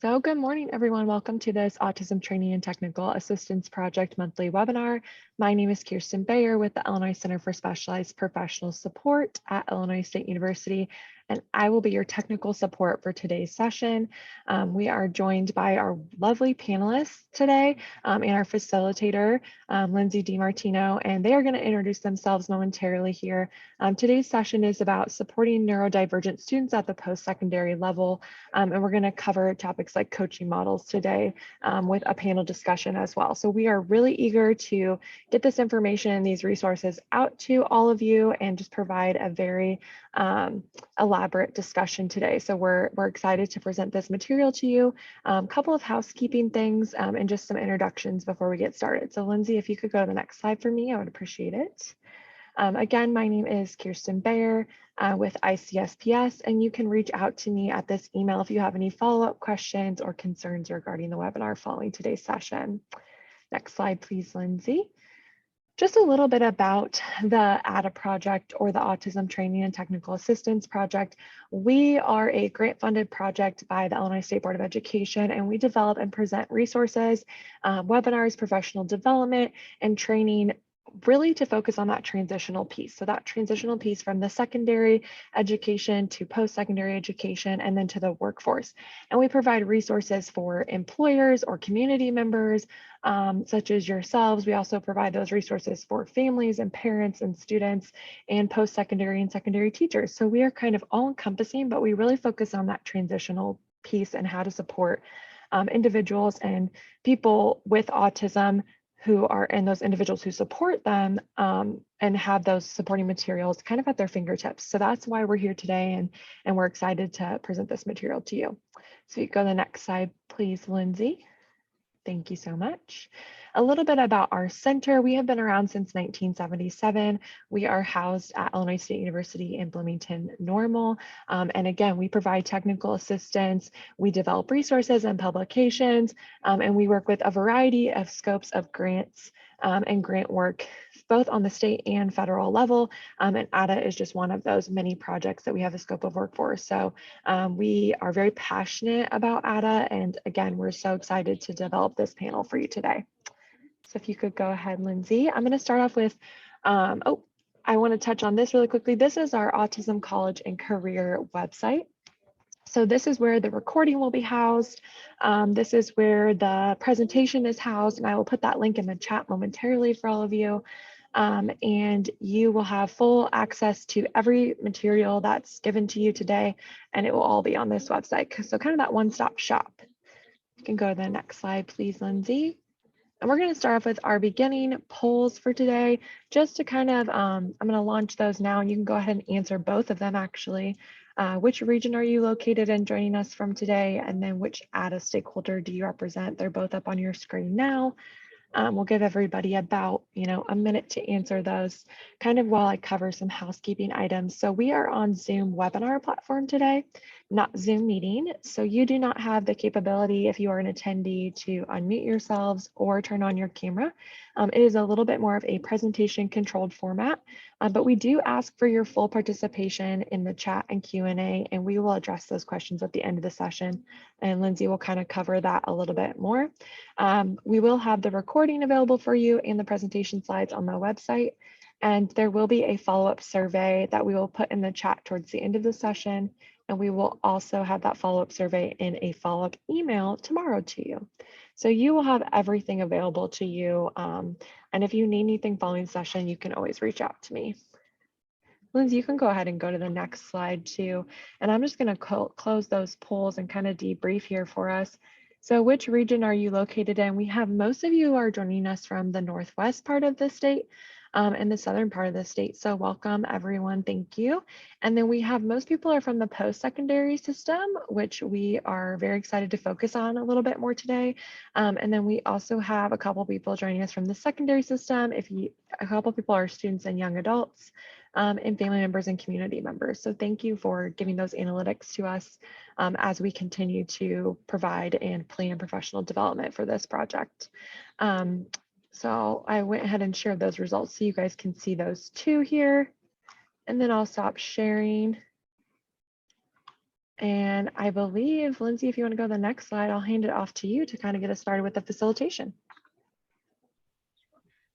So good morning, everyone. Welcome to this Autism Training and Technical Assistance Project monthly webinar. My name is Kirsten Bayer with the Illinois Center for Specialized Professional Support at Illinois State University, and I will be your technical support for today's session. We are joined by our lovely panelists today and our facilitator, Linsay DeMartino, and they are going to introduce themselves momentarily here. Today's session is about supporting neurodivergent students at the post-secondary level, and we're going to cover topics like coaching models today with a panel discussion as well. So we are really eager to get this information and these resources out to all of you and just provide a very elaborate discussion today. So we're excited to present this material to you. A couple of housekeeping things and just some introductions before we get started. So Linsay, if you could go to the next slide for me, I would appreciate it. Again, my name is Kirsten Bayer with ICSPS, and you can reach out to me at this email if you have any follow-up questions or concerns regarding the webinar following today's session. Next slide, please, Linsay. Just a little bit about the ADA project, or the Autism Training and Technical Assistance Project. We are a grant-funded project by the Illinois State Board of Education, and we develop and present resources, webinars, professional development, and training really to focus on that transitional piece. So that transitional piece from the secondary education to post-secondary education and then to the workforce. And we provide resources for employers or community members, such as yourselves. We also provide those resources for families and parents and students and post-secondary and secondary teachers. So we are kind of all encompassing, but we really focus on that transitional piece and how to support individuals and people with autism and those individuals who support them and have those supporting materials kind of at their fingertips. So that's why we're here today, and we're excited to present this material to you. So you go to the next slide, please, Linsay. Thank you so much. A little bit about our center. We have been around since 1977. We are housed at Illinois State University in Bloomington Normal. And again, we provide technical assistance. We develop resources and publications, and we work with a variety of scopes of grants and grant work, both on the state and federal level. And ADA is just one of those many projects that we have a scope of work for. So we are very passionate about ADA. And again, we're so excited to develop this panel for you today. So if you could go ahead, Linsay. I'm going to start off with, I want to touch on this really quickly. This is our Autism College and Career website. So this is where the recording will be housed. This is where the presentation is housed, and I will put that link in the chat momentarily for all of you. And you will have full access to every material that's given to you today, and it will all be on this website. So kind of that one-stop shop. You can go to the next slide, please, Linsay. And we're going to start off with our beginning polls for today, just to kind of, I'm going to launch those now, and you can go ahead and answer both of them actually. Which region are you located in joining us from today? And then which ADA stakeholder do you represent? They're both up on your screen now. We'll give everybody about, a minute to answer those kind of while I cover some housekeeping items. So we are on Zoom webinar platform today, not Zoom meeting. So you do not have the capability, if you are an attendee, to unmute yourselves or turn on your camera. It is a little bit more of a presentation controlled format, but we do ask for your full participation in the chat and Q&A, and we will address those questions at the end of the session. And Linsay will kind of cover that a little bit more. We will have the recording available for you and the presentation slides on the website. And there will be a follow-up survey that we will put in the chat towards the end of the session. And we will also have that follow-up survey in a follow-up email tomorrow to you. So you will have everything available to you. And if you need anything following the session, you can always reach out to me. Linsay, you can go ahead and go to the next slide too. And I'm just going to close those polls and kind of debrief here for us. So which region are you located in? We have most of you are joining us from the northwest part of the state and the southern part of the state. So welcome everyone, thank you. And then we have most people are from the post-secondary system, which we are very excited to focus on a little bit more today. And then we also have a couple people joining us from the secondary system. A couple people are students and young adults. And family members and community members. So thank you for giving those analytics to us as we continue to provide and plan professional development for this project. So I went ahead and shared those results so you guys can see those too here. And then I'll stop sharing. And I believe, Lindsay, if you want to go to the next slide, I'll hand it off to you to kind of get us started with the facilitation.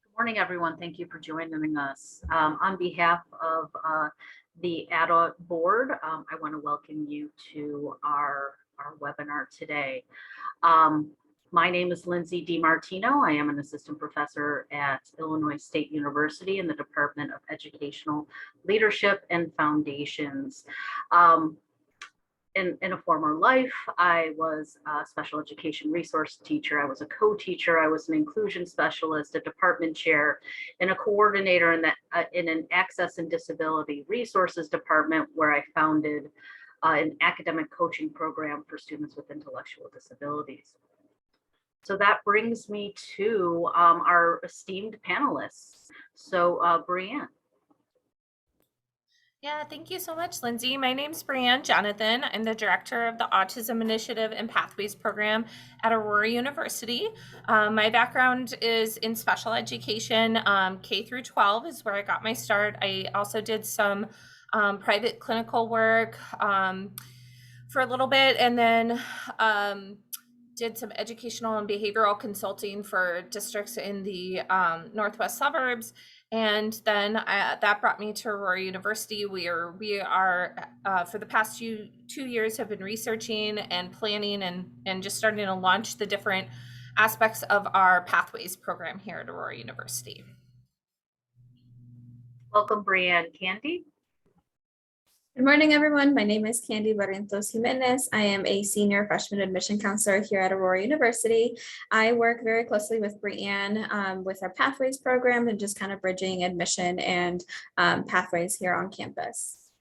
Good morning, everyone. Thank you for joining us. On behalf of the Adult Board, I want to welcome you to our webinar today. My name is Linsay DeMartino. I am an assistant professor at Illinois State University in the Department of Educational Leadership and Foundations. In a former life, I was a special education resource teacher. I was a co-teacher. I was an inclusion specialist, a department chair, and a coordinator in an access and disability resources department, where I founded an academic coaching program for students with intellectual disabilities. So that brings me to our esteemed panelists. So Brianne. Yeah, thank you so much, Lindsay. My name is Brianne Jonathan. I'm the director of the Autism Initiative and Pathways program at Aurora University. My background is in special education. K through 12 is where I got my start. I also did some private clinical work for a little bit, and then did some educational and behavioral consulting for districts in the northwest suburbs. And then that brought me to Aurora University, where we are for the past two years have been researching and planning and just starting to launch the different aspects of our Pathways program here at Aurora University. Welcome, Brianne. Candy? Good morning, everyone. My name is Candy Barrientos Jimenez. I am a senior freshman admission counselor here at Aurora University. I work very closely with Brianne with our Pathways program and just kind of bridging admission and pathways here on campus.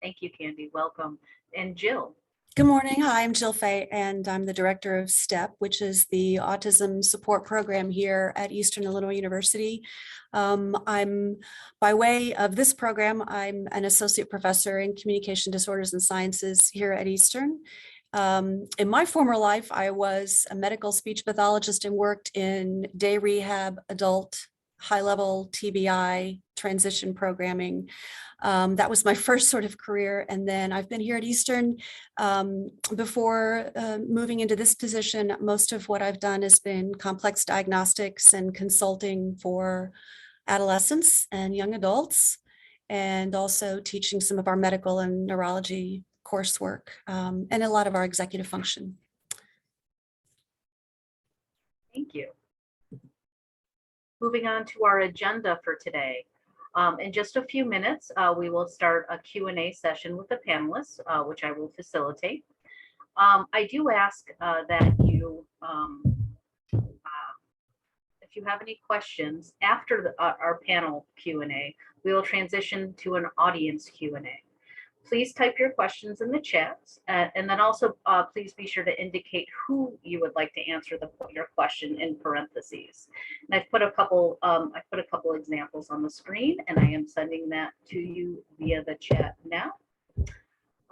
Thank you, Candy. Welcome. And Jill? Good morning. Hi, I'm Jill Fay, and I'm the director of STEP, which is the autism support program here at Eastern Illinois University. I'm, by way of this program, I'm an associate professor in communication disorders and sciences here at Eastern. In my former life, I was a medical speech pathologist and worked in day rehab, adult, high-level TBI, transition programming. That was my first sort of career. And then I've been here at Eastern before moving into this position. Most of what I've done has been complex diagnostics and consulting for adolescents and young adults, and also teaching some of our medical and neurology coursework and a lot of our executive function. Thank you. Moving on to our agenda for today. In just a few minutes, we will start a Q&A session with the panelists, which I will facilitate. I do ask that you, if you have any questions after our panel Q&A, we will transition to an audience Q&A. Please type your questions in the chat, and then also please be sure to indicate who you would like to answer your question in parentheses. And I've put a couple examples on the screen, and I am sending that to you via the chat now.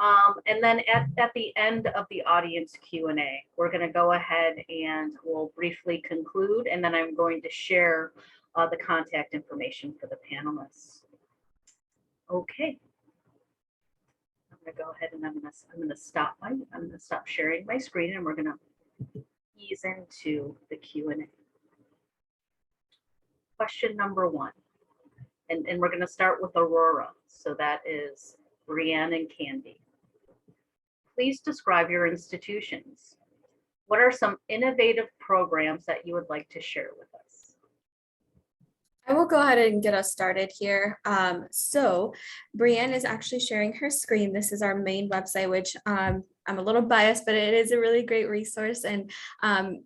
And then at the end of the audience Q&A, we're going to go ahead and we'll briefly conclude, and then I'm going to share the contact information for the panelists. Okay. I'm going to go ahead and I'm going to stop sharing my screen, and we're going to ease into the Q&A. Question number 1, and we're going to start with Aurora. So that is Brianne and Candy. Please describe your institutions. What are some innovative programs that you would like to share with us? I will go ahead and get us started here. So Brianne is actually sharing her screen. This is our main website, which I'm a little biased, but it is a really great resource. And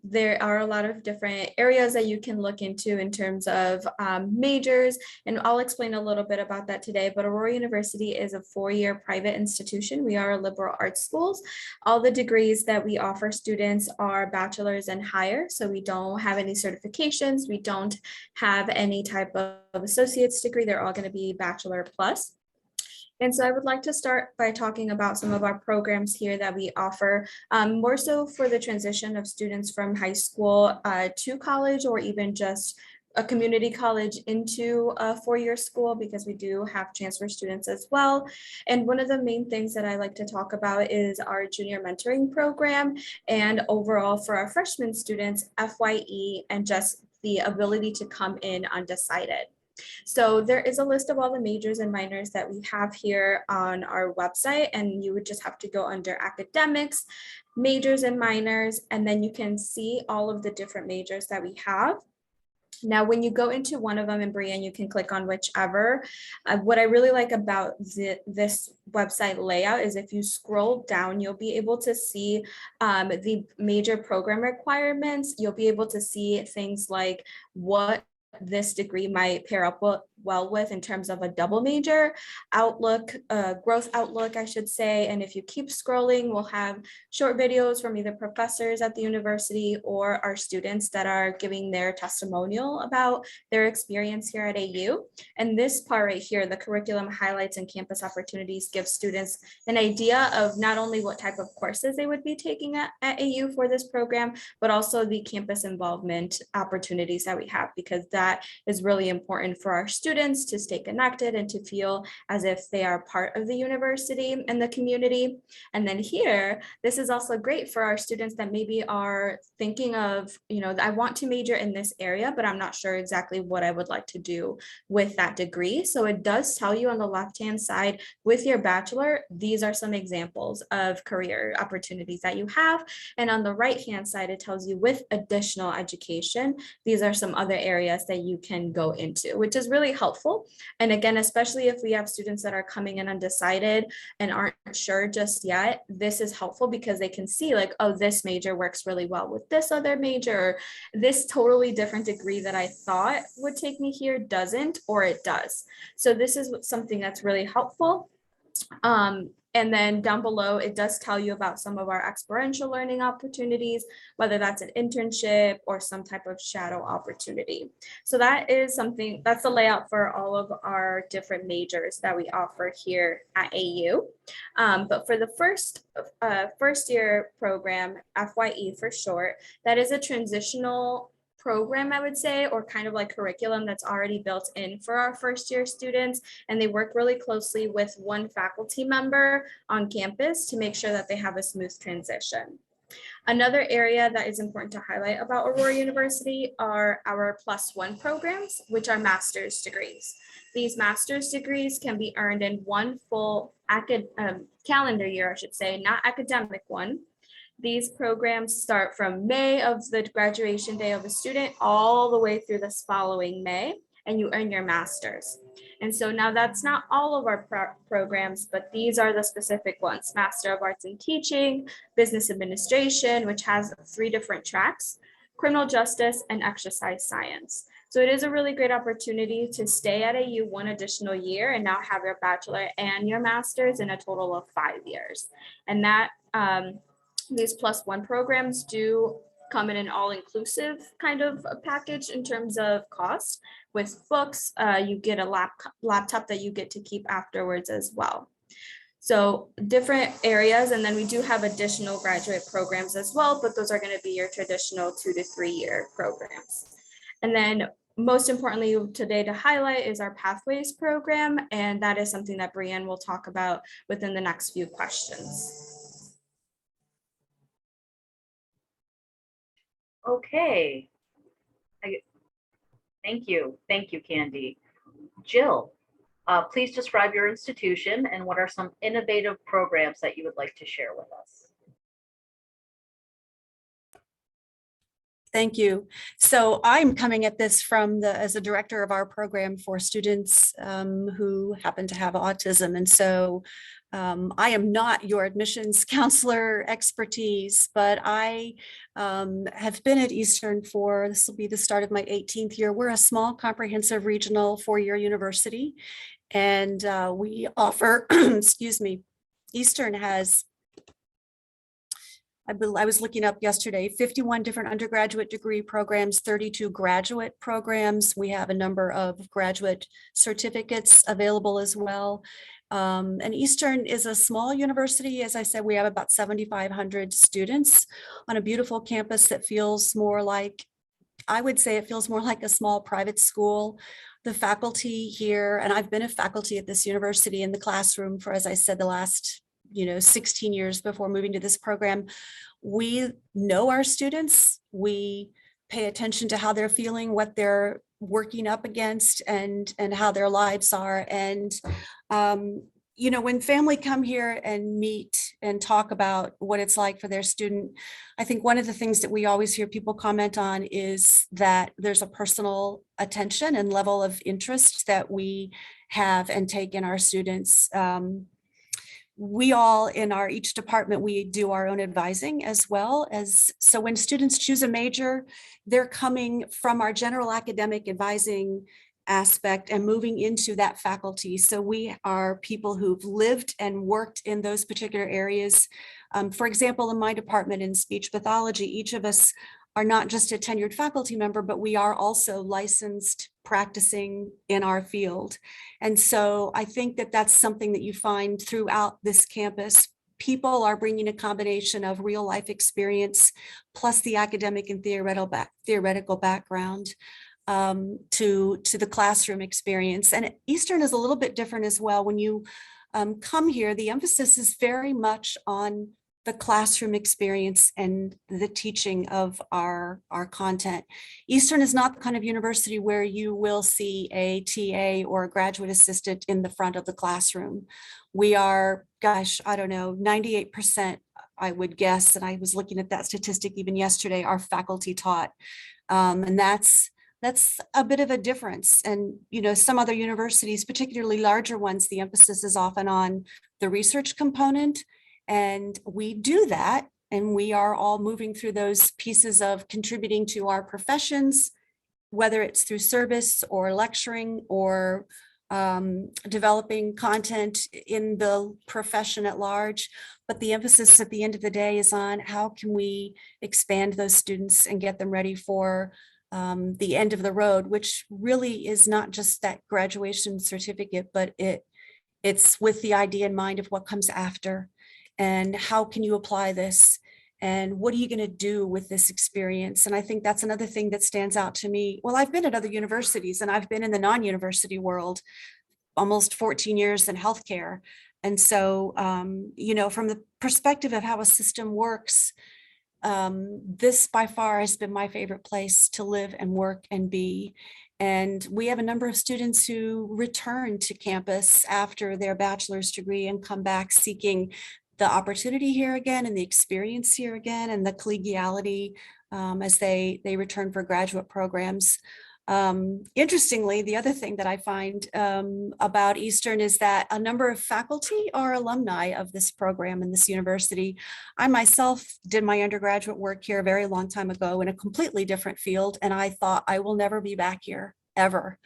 there are a lot of different areas that you can look into in terms of majors. And I'll explain a little bit about that today. But Aurora University is a 4-year private institution. We are a liberal arts schools. All the degrees that we offer students are bachelor's and higher. So we don't have any certifications. We don't have any type of associate's degree. They're all going to be bachelor plus. And so I would like to start by talking about some of our programs here that we offer, more so for the transition of students from high school to college, or even just a community college into a four-year school, because we do have transfer students as well. And one of the main things that I like to talk about is our junior mentoring program, and overall for our freshman students, FYE, and just the ability to come in undecided. So there is a list of all the majors and minors that we have here on our website, and you would just have to go under academics, majors and minors, and then you can see all of the different majors that we have. Now, when you go into one of them, and Brianne, you can click on whichever. What I really like about this website layout is if you scroll down, you'll be able to see the major program requirements. You'll be able to see things like what this degree might pair up well with in terms of a double major outlook, growth outlook, I should say. And if you keep scrolling, we'll have short videos from either professors at the university or our students that are giving their testimonial about their experience here at AU. And this part right here, the curriculum highlights and campus opportunities, gives students an idea of not only what type of courses they would be taking at AU for this program, but also the campus involvement opportunities that we have, because that is really important for our students to stay connected and to feel as if they are part of the university and the community. And then here, this is also great for our students that maybe are thinking of, I want to major in this area, but I'm not sure exactly what I would like to do with that degree. So it does tell you on the left-hand side, with your bachelor, these are some examples of career opportunities that you have. And on the right-hand side, it tells you with additional education, these are some other areas that you can go into, which is really helpful. And again, especially if we have students that are coming in undecided and aren't sure just yet, this is helpful because they can see like, oh, this major works really well with this other major, or this totally different degree that I thought would take me here doesn't, or it does. So this is something that's really helpful. And then down below, it does tell you about some of our experiential learning opportunities, whether that's an internship or some type of shadow opportunity. So that is something, that's the layout for all of our different majors that we offer here at AU. But for the first year program, FYE for short, that is a transitional program, I would say, or kind of like curriculum that's already built in for our first year students. And they work really closely with one faculty member on campus to make sure that they have a smooth transition. Another area that is important to highlight about Aurora University are our +1 programs, which are master's degrees. These master's degrees can be earned in one full calendar year, I should say, not academic one. These programs start from May of the graduation day of a student all the way through this following May, and you earn your master's. And so now that's not all of our programs, but these are the specific ones: Master of Arts in Teaching, Business Administration, which has 3 different tracks, Criminal Justice, and Exercise Science. So it is a really great opportunity to stay at AU 1 additional year and now have your bachelor and your master's in a total of 5 years. And that these +1 programs do come in an all-inclusive kind of a package in terms of cost. With books, you get a laptop that you get to keep afterwards as well. So different areas, and then we do have additional graduate programs as well, but those are going to be your traditional 2 to 3 year programs. And then most importantly today to highlight is our Pathways program, and that is something that Brianne will talk about within the next few questions. Okay. Thank you, Candy. Jill, please describe your institution and what are some innovative programs that you would like to share with us? Thank you. So I'm coming at this from as a director of our program for students who happen to have autism. And so I am not your admissions counselor expertise, but I have been at Eastern this will be the start of my 18th year. We're a small, comprehensive regional 4-year university, and we offer, excuse me, Eastern has, I was looking up yesterday, 51 different undergraduate degree programs, 32 graduate programs. We have a number of graduate certificates available as well. And Eastern is a small university. As I said, we have about 7,500 students on a beautiful campus that feels more like I would say it feels more like a small private school. The faculty here, and I've been a faculty at this university in the classroom for, as I said, the last 16 years before moving to this program. We know our students. We pay attention to how they're feeling, what they're working up against, and how their lives are. And when family come here and meet and talk about what it's like for their student, I think one of the things that we always hear people comment on is that there's a personal attention and level of interest that we have and take in our students. We all in each department, we do our own advising as well as, so when students choose a major, they're coming from our general academic advising aspect and moving into that faculty. So we are people who've lived and worked in those particular areas. For example, in my department in speech pathology, each of us are not just a tenured faculty member, but we are also licensed practicing in our field. And so I think that that's something that you find throughout this campus. People are bringing a combination of real life experience plus the academic and theoretical background to the classroom experience. And Eastern is a little bit different as well. When you come here, the emphasis is very much on the classroom experience and the teaching of our content. Eastern is not the kind of university where you will see a TA or a graduate assistant in the front of the classroom. We are, gosh, I don't know, 98%, I would guess, and I was looking at that statistic even yesterday, are faculty taught. And that's a bit of a difference. And, some other universities, particularly larger ones, the emphasis is often on the research component. And we do that, and we are all moving through those pieces of contributing to our professions, whether it's through service or lecturing or developing content in the profession at large. But the emphasis at the end of the day is on how can we expand those students and get them ready for the end of the road, which really is not just that graduation certificate, but it's with the idea in mind of what comes after. And how can you apply this? And what are you going to do with this experience? And I think that's another thing that stands out to me. Well, I've been at other universities and I've been in the non-university world almost 14 years in healthcare. And so, from the perspective of how a system works, this by far has been my favorite place to live and work and be. And we have a number of students who return to campus after their bachelor's degree and come back seeking the opportunity here again and the experience here again and the collegiality as they return for graduate programs. Interestingly, the other thing that I find about Eastern is that a number of faculty are alumni of this program and this university. I myself did my undergraduate work here a very long time ago in a completely different field, and I thought I will never be back here ever.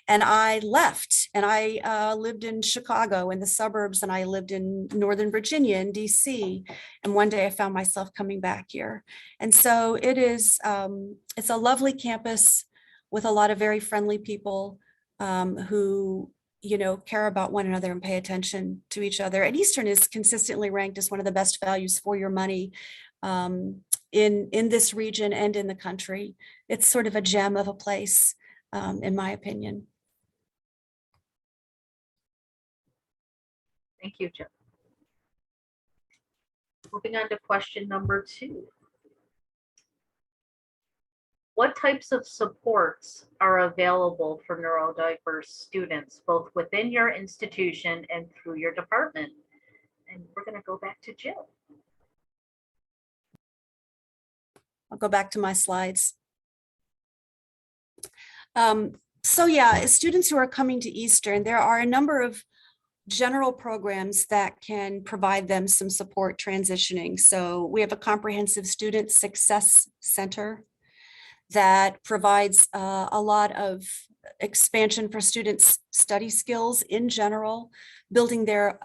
And I left and I lived in Chicago in the suburbs, and I lived in Northern Virginia in DC. And one day I found myself coming back here. And so it is, it's a lovely campus with a lot of very friendly people who, care about one another and pay attention to each other. And Eastern is consistently ranked as one of the best values for your money in this region and in the country. It's sort of a gem of a place. In my opinion. Thank you, Jill. Moving on to question number 2. What types of supports are available for neurodiverse students, both within your institution and through your department? And we're going to go back to Jill. I'll go back to my slides. So yeah, students who are coming to Eastern, there are a number of general programs that can provide them some support transitioning. So we have a comprehensive student success center that provides a lot of expansion for students' study skills in general, building their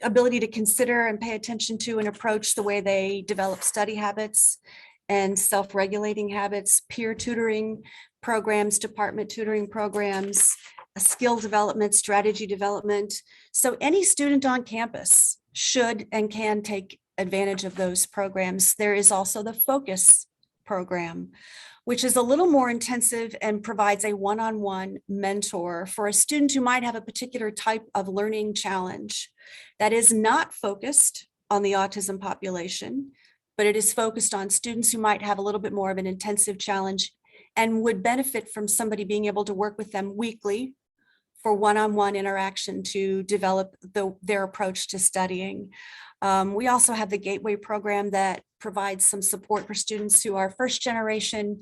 ability to consider and pay attention to and approach the way they develop study habits and self-regulating habits, peer tutoring programs, department tutoring programs, skill development, strategy development. So any student on campus should and can take advantage of those programs. There is also the focus program, which is a little more intensive and provides a one-on-one mentor for a student who might have a particular type of learning challenge that is not focused on the autism population, but it is focused on students who might have a little bit more of an intensive challenge and would benefit from somebody being able to work with them weekly for one-on-one interaction to develop their approach to studying. We also have the Gateway program that provides some support for students who are first generation,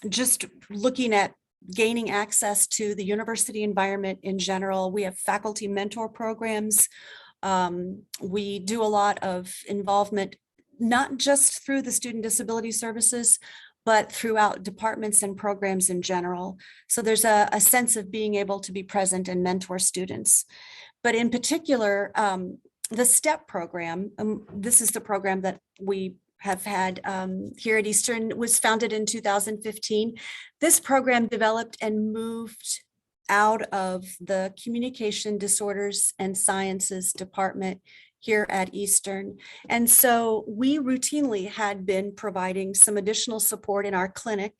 just looking at gaining access to the university environment in general. We have faculty mentor programs. We do a lot of involvement, not just through the student disability services, but throughout departments and programs in general. So there's a sense of being able to be present and mentor students. But in particular, the STEP program, this is the program that we have had here at Eastern, was founded in 2015. This program developed and moved out of the Communication Disorders and Sciences Department here at Eastern. And so we routinely had been providing some additional support in our clinic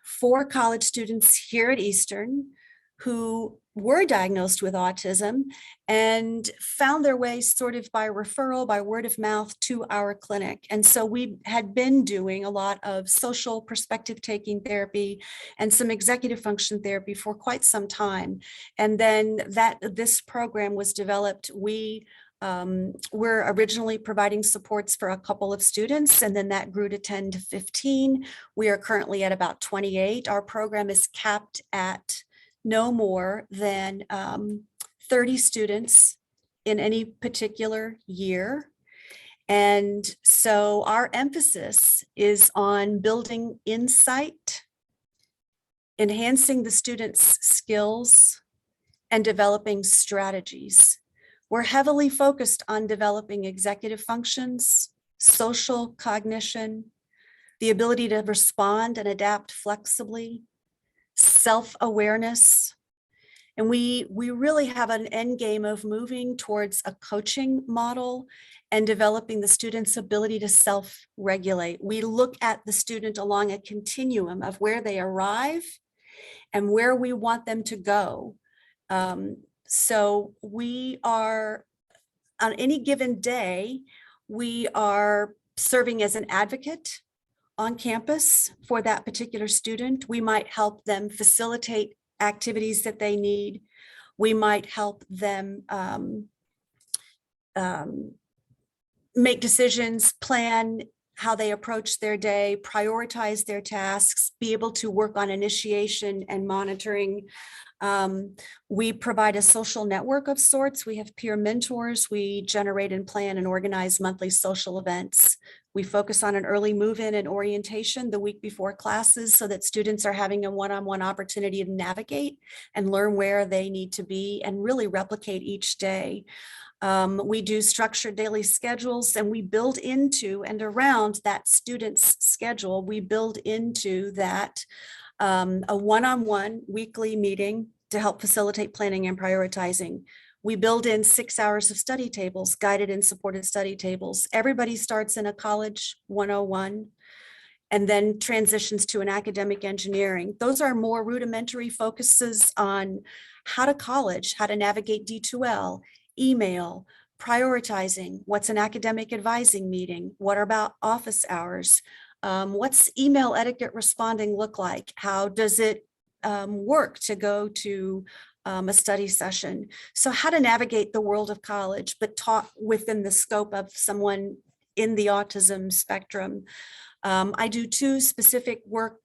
for college students here at Eastern who were diagnosed with autism and found their way sort of by referral, by word of mouth to our clinic. And so we had been doing a lot of social perspective taking therapy and some executive function therapy for quite some time. And then this program was developed. We were originally providing supports for a couple of students, and then that grew to 10 to 15. We are currently at about 28. Our program is capped at no more than 30 students in any particular year. And so our emphasis is on building insight, enhancing the students' skills, and developing strategies. We're heavily focused on developing executive functions, social cognition, the ability to respond and adapt flexibly, self-awareness. And we really have an end game of moving towards a coaching model and developing the student's ability to self-regulate. We look at the student along a continuum of where they arrive and where we want them to go. So we are, on any given day, we are serving as an advocate on campus for that particular student. We might help them facilitate activities that they need. We might help them make decisions, plan how they approach their day, prioritize their tasks, be able to work on initiation and monitoring. We provide a social network of sorts. We have peer mentors. We generate and plan and organize monthly social events. We focus on an early move-in and orientation the week before classes so that students are having a one-on-one opportunity to navigate and learn where they need to be and really replicate each day. We do structured daily schedules, and we build into and around that student's schedule. We build into that a one-on-one weekly meeting to help facilitate planning and prioritizing. We build in 6 hours of study tables, guided and supported study tables. Everybody starts in a college 101 and then transitions to an academic engineering. Those are more rudimentary focuses on how to college, how to navigate D2L, email, prioritizing, what's an academic advising meeting, what are about office hours, what's email etiquette responding look like, how does it work to go to a study session. So how to navigate the world of college, but taught within the scope of someone in the autism spectrum. I do 2 specific work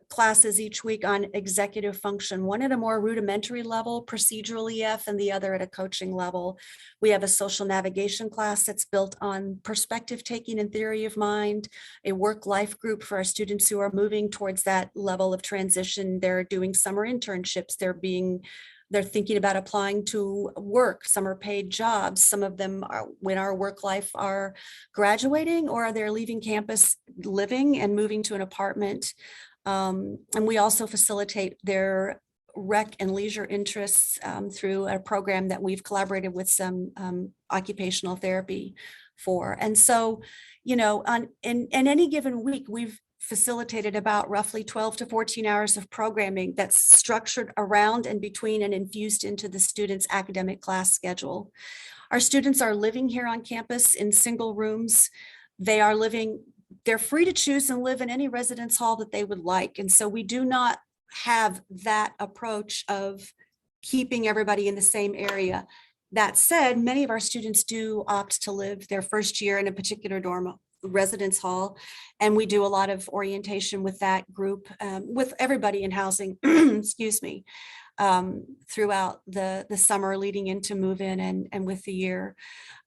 classes each week on executive function, one at a more rudimentary level, procedural EF, and the other at a coaching level. We have a social navigation class that's built on perspective taking and theory of mind, a work-life group for our students who are moving towards that level of transition. They're doing summer internships. They're thinking about applying to work. Some are paid jobs. Some of them are, when our work life, are graduating or they're leaving campus living and moving to an apartment. And we also facilitate their rec and leisure interests through a program that we've collaborated with some occupational therapy for. And so, you know, in any given week, we've facilitated about roughly 12 to 14 hours of programming that's structured around and between and infused into the students' academic class schedule. Our students are living here on campus in single rooms. They're free to choose and live in any residence hall that they would like. And so we do not have that approach of keeping everybody in the same area. That said, many of our students do opt to live their first year in a particular dorm residence hall. And we do a lot of orientation with that group, with everybody in housing, excuse me, throughout the summer leading into move-in and with the year.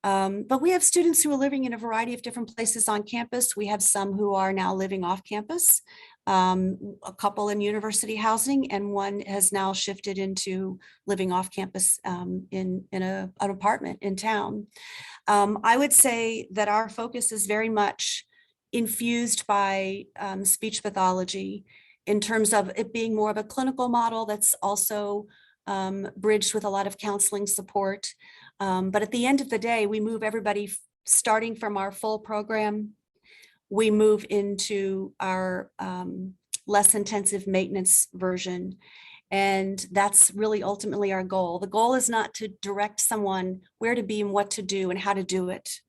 But we have students who are living in a variety of different places on campus. We have some who are now living off campus, a couple in university housing, and one has now shifted into living off campus in an apartment in town. I would say that our focus is very much infused by speech pathology in terms of it being more of a clinical model that's also bridged with a lot of counseling support. But at the end of the day, we move everybody starting from our full program. We move into our less intensive maintenance version. And that's really ultimately our goal. The goal is not to direct someone where to be and what to do and how to do it.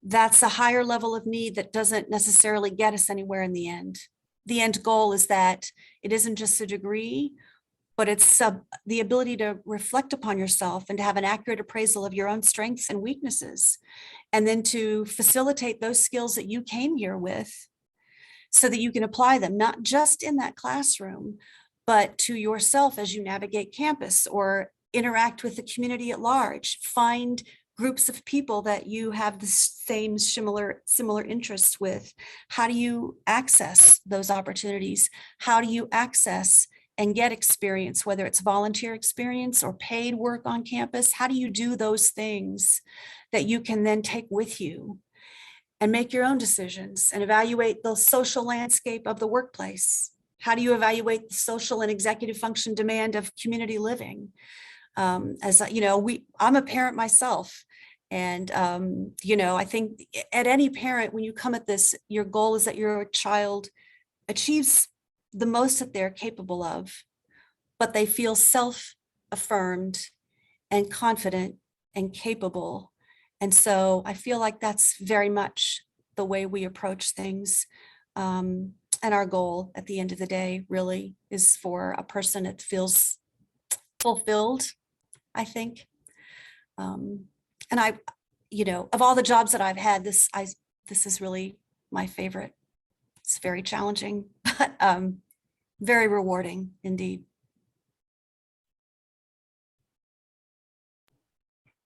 That's a higher level of need that doesn't necessarily get us anywhere in the end. The end goal is that it isn't just a degree, but it's the ability to reflect upon yourself and to have an accurate appraisal of your own strengths and weaknesses, and then to facilitate those skills that you came here with so that you can apply them, not just in that classroom, but to yourself as you navigate campus or interact with the community at large. Find groups of people that you have the same similar interests with. How do you access those opportunities? How do you access and get experience, whether it's volunteer experience or paid work on campus? How do you do those things that you can then take with you and make your own decisions and evaluate the social landscape of the workplace? How do you evaluate the social and executive function demand of community living? As you know, I'm a parent myself. And, you know, I think at any parent, when you come at this, your goal is that your child achieves the most that they're capable of, but they feel self-affirmed and confident and capable. And so I feel like that's very much the way we approach things. And our goal at the end of the day really is for a person that feels fulfilled, I think. And I, you know, of all the jobs that I've had, this is really my favorite. It's very challenging, but very rewarding indeed.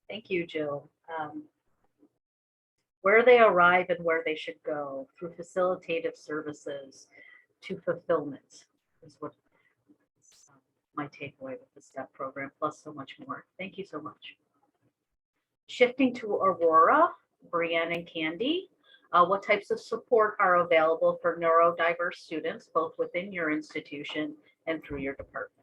Thank you, Jill. Where they arrive and where they should go through facilitative services to fulfillment is what my takeaway with the STEP program, plus so much more. Thank you so much. Shifting to Aurora, Brianne and Candy, what types of support are available for neurodiverse students, both within your institution and through your department?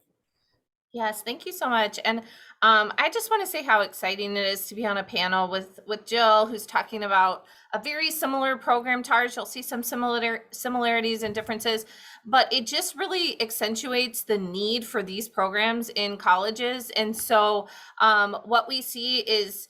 Yes, thank you so much. And I just want to say how exciting it is to be on a panel with Jill, who's talking about a very similar program to ours. You'll see some similarities and differences, but it just really accentuates the need for these programs in colleges. And so what we see is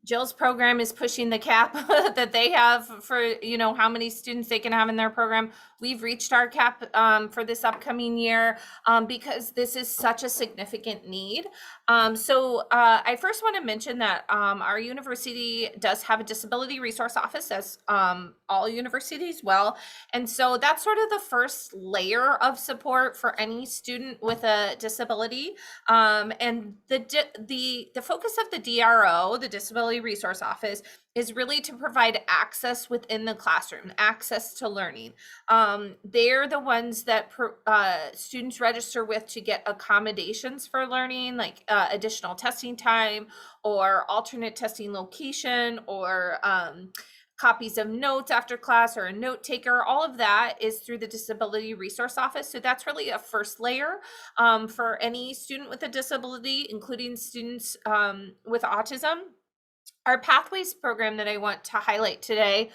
Jill's program is pushing the cap that they have for, you know, how many students they can have in their program. We've reached our cap for this upcoming year because this is such a significant need. So I first want to mention that our university does have a disability resource office, as all universities will. And so that's sort of the first layer of support for any student with a disability. And the focus of the DRO, the Disability Resource Office, is really to provide access within the classroom, access to learning. They're the ones that students register with to get accommodations for learning, like additional testing time or alternate testing location or copies of notes after class or a note taker. All of that is through the Disability Resource Office. So that's really a first layer for any student with a disability, including students with autism. Our Pathways program that I want to highlight today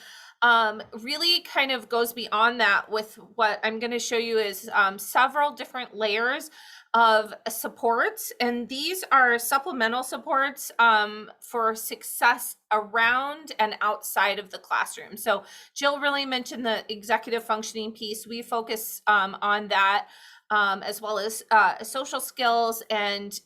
really kind of goes beyond that with what I'm going to show you is several different layers of supports. And these are supplemental supports for success around and outside of the classroom. So Jill really mentioned the executive functioning piece. We focus on that. As well as social skills and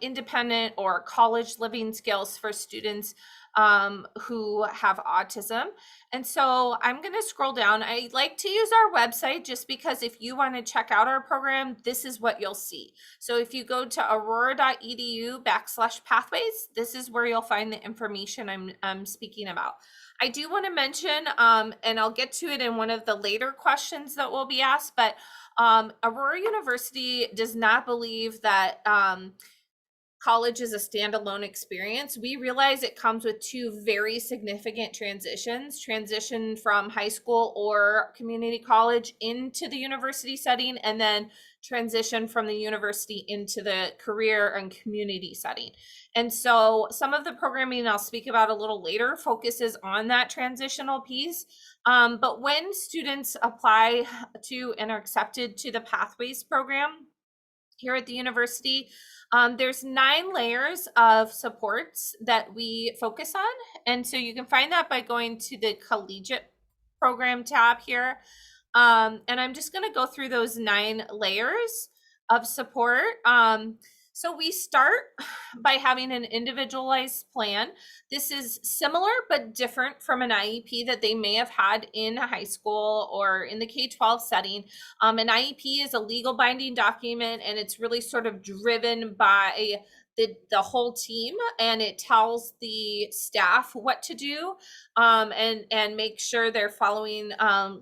independent or college living skills for students who have autism. And so I'm going to scroll down. I like to use our website just because if you want to check out our program, this is what you'll see. So if you go to aurora.edu/pathways, this is where you'll find the information I'm speaking about. I do want to mention, and I'll get to it in one of the later questions that will be asked, but Aurora University does not believe that college is a standalone experience. We realize it comes with two very significant transition from high school or community college into the university setting, and then transition from the university into the career and community setting. And so some of the programming I'll speak about a little later focuses on that transitional piece. But when students apply to and are accepted to the Pathways program here at the university, there's 9 layers of supports that we focus on. And so you can find that by going to the collegiate program tab here. And I'm just going to go through those 9 layers of support. So we start by having an individualized plan. This is similar but different from an IEP that they may have had in high school or in the K-12 setting. An IEP is a legal binding document, and it's really sort of driven by the whole team, and it tells the staff what to do and make sure they're following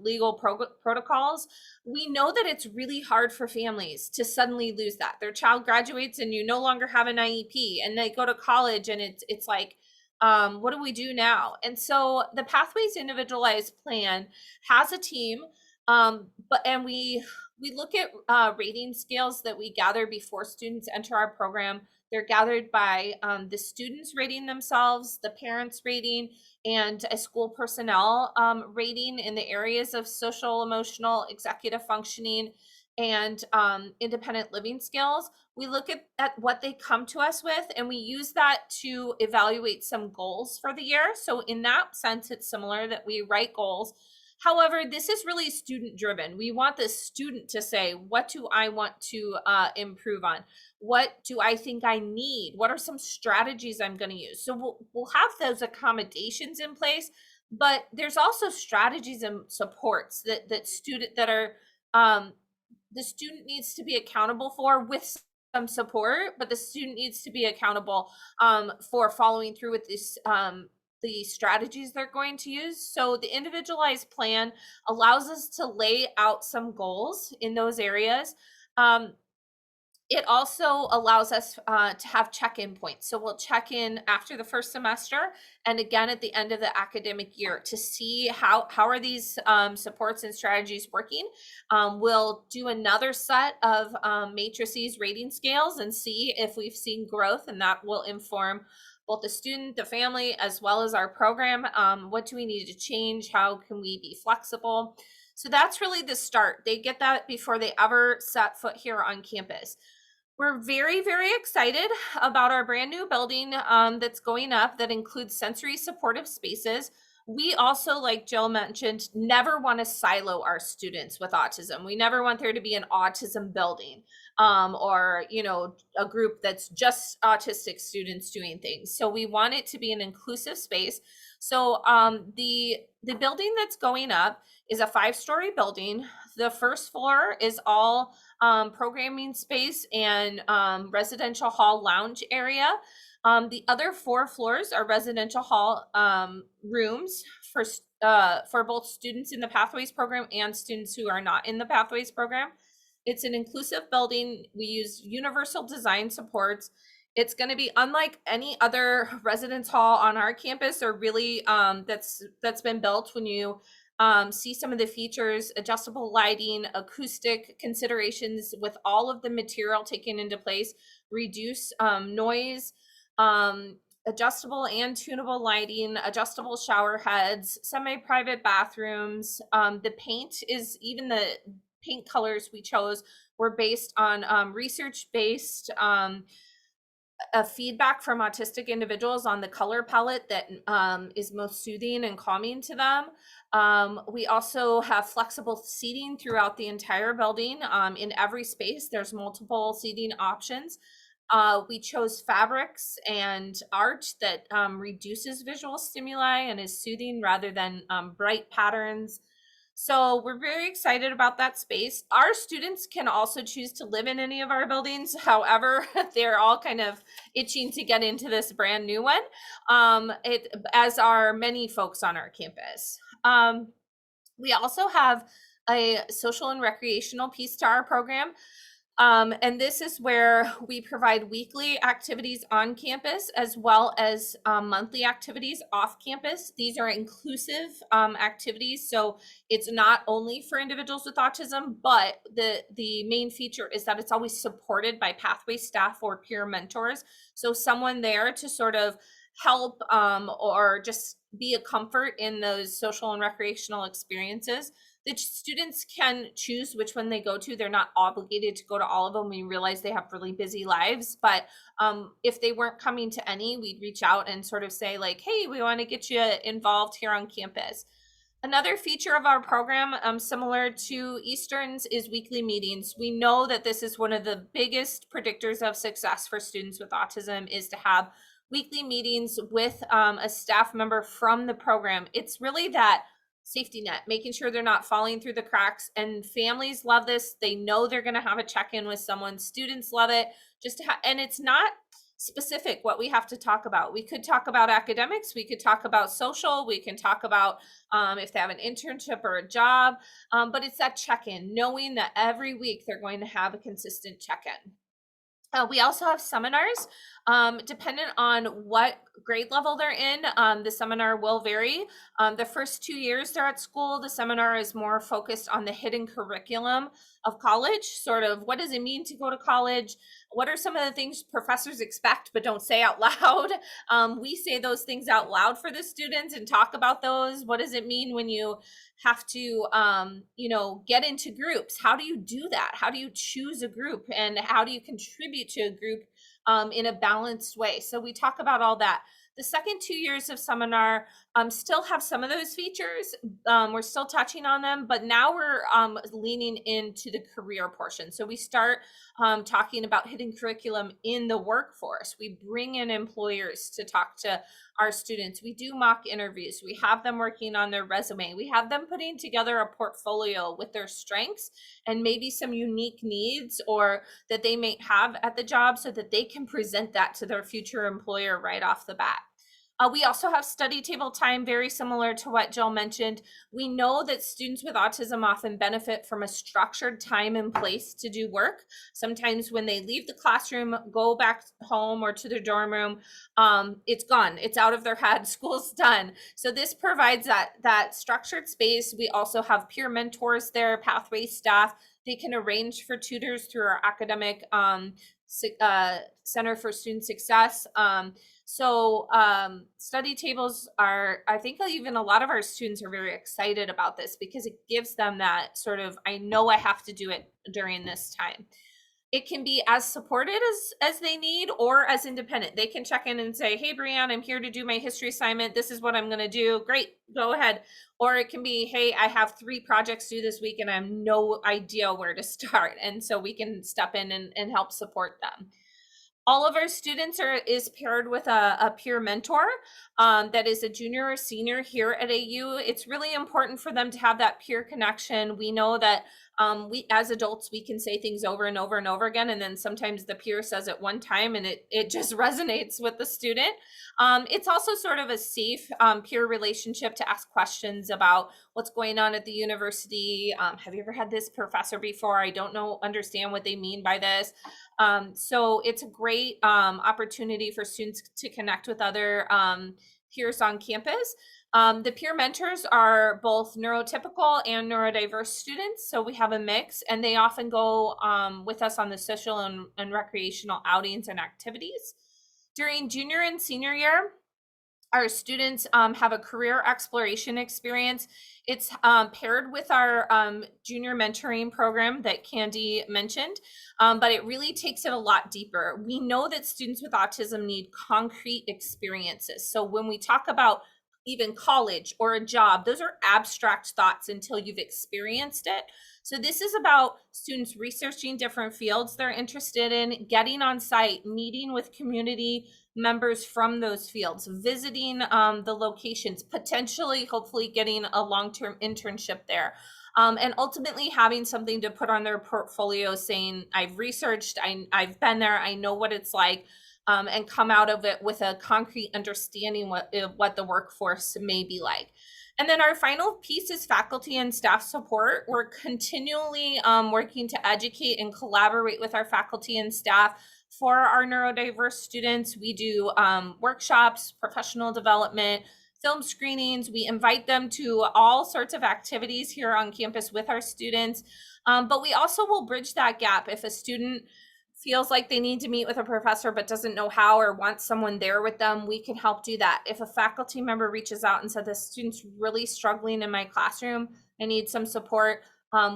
legal protocols. We know that it's really hard for families to suddenly lose that. Their child graduates and you no longer have an IEP, and they go to college and it's like, what do we do now? And so the Pathways Individualized Plan has a team, and we look at rating scales that we gather before students enter our program. They're gathered by the students rating themselves, the parents rating, and a school personnel rating in the areas of social, emotional, executive functioning, and independent living skills. We look at what they come to us with, and we use that to evaluate some goals for the year. So in that sense, it's similar that we write goals. However, this is really student driven. We want the student to say, what do I want to improve on? What do I think I need? What are some strategies I'm going to use? So we'll have those accommodations in place, but there's also strategies and supports that the student needs to be accountable for with some support, but the student needs to be accountable for following through with this the strategies they're going to use. So the individualized plan allows us to lay out some goals in those areas. It also allows us to have check-in points. So we'll check in after the first semester and again at the end of the academic year to see how are these supports and strategies working. We'll do another set of matrices rating scales and see if we've seen growth, and that will inform both the student, the family, as well as our program. What do we need to change? How can we be flexible? So that's really the start. They get that before they ever set foot here on campus. We're very, very excited about our brand new building that's going up that includes sensory supportive spaces. We also, like Jill mentioned, never want to silo our students with autism. We never want there to be an autism building or, a group that's just autistic students doing things. So we want it to be an inclusive space. So the building that's going up is a 5-story building. The first floor is all programming space and residential hall lounge area. The other 4 floors are residential hall rooms for both students in the Pathways program and students who are not in the Pathways program. It's an inclusive building. We use universal design supports. It's going to be unlike any other residence hall on our campus, or really that's been built. When you see some of the features, adjustable lighting, acoustic considerations with all of the material taken into place, reduce noise, adjustable and tunable lighting, adjustable shower heads, semi-private bathrooms. The paint is, even the paint colors we chose were based on research-based feedback from autistic individuals on the color palette that is most soothing and calming to them. We also have flexible seating throughout the entire building. In every space, there's multiple seating options. We chose fabrics and art that reduces visual stimuli and is soothing rather than bright patterns. So we're very excited about that space. Our students can also choose to live in any of our buildings. However, they're all kind of itching to get into this brand new one, as are many folks on our campus. We also have a social and recreational piece to our program. And this is where we provide weekly activities on campus as well as monthly activities off campus. These are inclusive activities, so it's not only for individuals with autism, but the main feature is that it's always supported by Pathway staff or peer mentors. So someone there to sort of help or just be a comfort in those social and recreational experiences. The students can choose which one they go to. They're not obligated to go to all of them. We realize they have really busy lives, but if they weren't coming to any, we'd reach out and sort of say like, hey, we want to get you involved here on campus. Another feature of our program, similar to Eastern's, is weekly meetings. We know that this is one of the biggest predictors of success for students with autism, is to have weekly meetings with a staff member from the program. It's really that safety net, making sure they're not falling through the cracks. And families love this. They know they're going to have a check-in with someone. Students love it. And it's not specific what we have to talk about. We could talk about academics. We could talk about social. We can talk about if they have an internship or a job. But it's that check-in, knowing that every week they're going to have a consistent check-in. We also have seminars, dependent on what grade level they're in. The seminar will vary. The first 2 years they're at school, the seminar is more focused on the hidden curriculum of college, sort of what does it mean to go to college? What are some of the things professors expect but don't say out loud? We say those things out loud for the students and talk about those. What does it mean when you have to, get into groups? How do you do that? How do you choose a group, and how do you contribute to a group in a balanced way? So we talk about all that. The second 2 years of seminar still have some of those features. We're still touching on them, but now we're leaning into the career portion. So we start talking about hidden curriculum in the workforce. We bring in employers to talk to our students. We do mock interviews. We have them working on their resume. We have them putting together a portfolio with their strengths and maybe some unique needs or that they may have at the job, so that they can present that to their future employer right off the bat. We also have study table time, very similar to what Jill mentioned. We know that students with autism often benefit from a structured time and place to do work. Sometimes when they leave the classroom, go back home or to their dorm room, it's gone. It's out of their head. School's done. So this provides that structured space. We also have peer mentors there, Pathway staff. They can arrange for tutors through our academic Center for Student Success. Study tables are, I think even a lot of our students are very excited about this because it gives them that sort of, I know I have to do it during this time. It can be as supported as they need or as independent. They can check in and say, hey, Brianne, I'm here to do my history assignment. This is what I'm going to do. Great, go ahead. Or it can be, hey, I have 3 projects due this week and I have no idea where to start. And so we can step in and help support them. All of our students is paired with a peer mentor that is a junior or senior here at AU. It's really important for them to have that peer connection. We know that we, as adults, we can say things over and over and over again, and then sometimes the peer says it one time and it just resonates with the student. It's also sort of a safe peer relationship to ask questions about what's going on at the university. Have you ever had this professor before? I don't understand what they mean by this. So it's a great opportunity for students to connect with other peers on campus. The peer mentors are both neurotypical and neurodiverse students, so we have a mix, and they often go with us on the social and recreational outings and activities. During junior and senior year, our students have a career exploration experience. It's paired with our junior mentoring program that Candy mentioned, but it really takes it a lot deeper. We know that students with autism need concrete experiences. So when we talk about even college or a job, those are abstract thoughts until you've experienced it. So this is about students researching different fields they're interested in, getting on site, meeting with community members from those fields, visiting the locations, potentially, hopefully getting a long-term internship there. And ultimately having something to put on their portfolio saying, I've researched, I've been there, I know what it's like, and come out of it with a concrete understanding what the workforce may be like. And then our final piece is faculty and staff support. We're continually working to educate and collaborate with our faculty and staff for our neurodiverse students. We do workshops, professional development, film screenings. We invite them to all sorts of activities here on campus with our students. But we also will bridge that gap. If a student feels like they need to meet with a professor but doesn't know how or wants someone there with them, we can help do that. If a faculty member reaches out and said, the student's really struggling in my classroom, I need some support,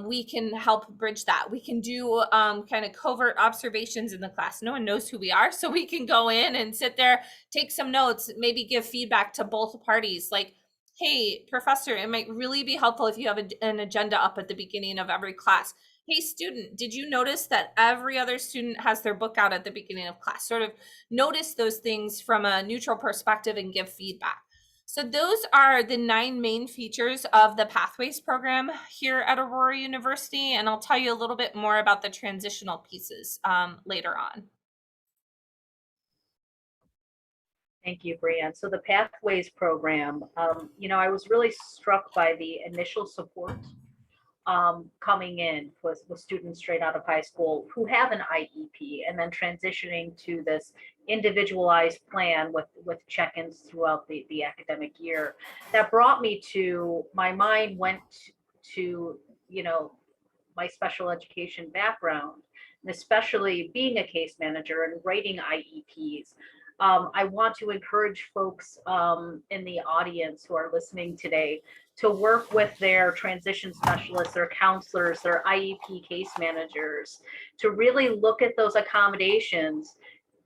we can help bridge that. We can do kind of covert observations in the class. No one knows who we are, so we can go in and sit there, take some notes, maybe give feedback to both parties. Like, hey, professor, it might really be helpful if you have an agenda up at the beginning of every class. Hey, student, did you notice that every other student has their book out at the beginning of class? Sort of notice those things from a neutral perspective and give feedback. So those are the 9 main features of the Pathways program here at Aurora University, and I'll tell you a little bit more about the transitional pieces later on. Thank you, Brianne. So the Pathways program, I was really struck by the initial support coming in with students straight out of high school who have an IEP, and then transitioning to this individualized plan with check-ins throughout the academic year. That brought me to, my mind went to, my special education background, and especially being a case manager and writing IEPs. I want to encourage folks in the audience who are listening today to work with their transition specialists, their counselors, their IEP case managers, to really look at those accommodations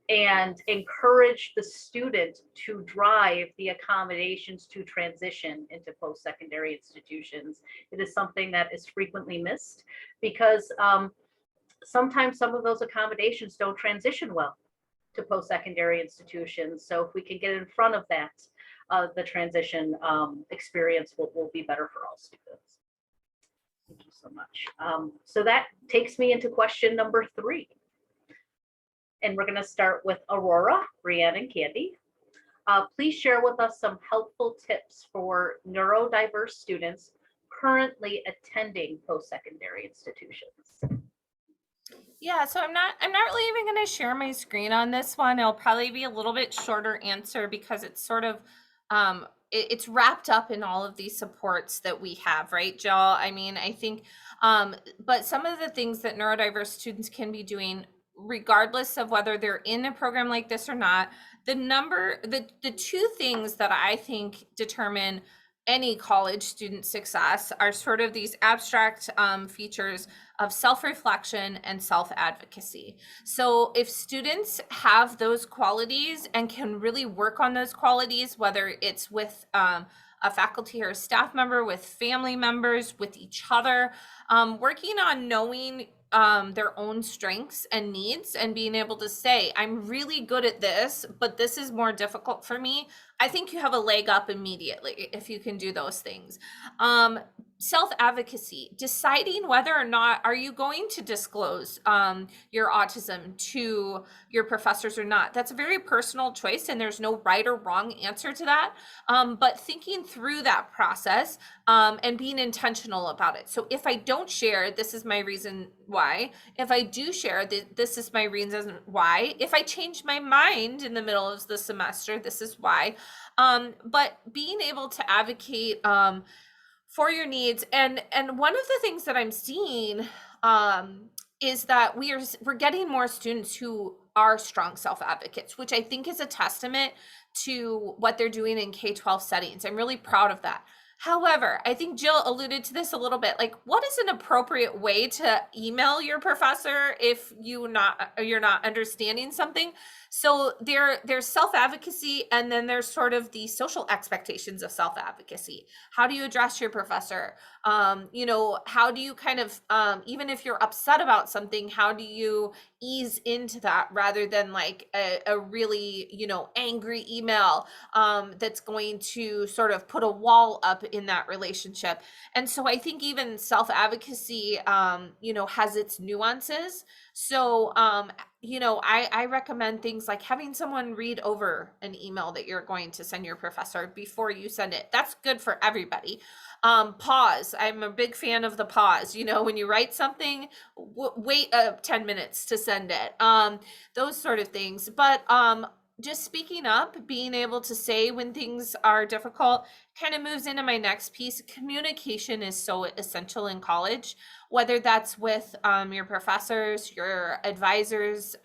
and encourage the student to drive the accommodations to transition into post-secondary institutions. It is something that is frequently missed because sometimes some of those accommodations don't transition well to post-secondary institutions. So if we can get in front of that, the transition experience will be better for all students. Thank you so much. So that takes me into question number 3. And we're going to start with Aurora, Brianne, and Candy. Please share with us some helpful tips for neurodiverse students currently attending post-secondary institutions. Yeah, so I'm not really even going to share my screen on this one. It'll probably be a little bit shorter answer because it's sort of it's wrapped up in all of these supports that we have, right, Jill? I mean, I think, but some of the things that neurodiverse students can be doing, regardless of whether they're in a program like this or not, the 2 things that I think determine any college student success are sort of these abstract features of self-reflection and self-advocacy. So if students have those qualities and can really work on those qualities, whether it's with a faculty or a staff member, with family members, with each other, working on knowing their own strengths and needs and being able to say, I'm really good at this, but this is more difficult for me. I think you have a leg up immediately if you can do those things. Self-advocacy, deciding whether or not are you going to disclose your autism to your professors or not. That's a very personal choice and there's no right or wrong answer to that. But thinking through that process and being intentional about it. So if I don't share, this is my reason why. If I do share, this is my reason why. If I change my mind in the middle of the semester, this is why. But being able to advocate for your needs, and one of the things that I'm seeing is that we're getting more students who are strong self-advocates, which I think is a testament to what they're doing in K-12 settings. I'm really proud of that. However, I think Jill alluded to this a little bit, like what is an appropriate way to email your professor if you're not understanding something? So there's self-advocacy, and then there's sort of the social expectations of self-advocacy. How do you address your professor? You know, how do you kind of, even if you're upset about something, how do you ease into that rather than like a really, you know, angry email that's going to sort of put a wall up in that relationship? And so I think even self-advocacy, you know, has its nuances. So, you know, I recommend things like having someone read over an email that you're going to send your professor before you send it. That's good for everybody. Pause. I'm a big fan of the pause. You know, when you write something, wait 10 minutes to send it. Those sort of things. But just speaking up, being able to say when things are difficult kind of moves into my next piece. Communication is so essential in college, whether that's with your professors, your advisors,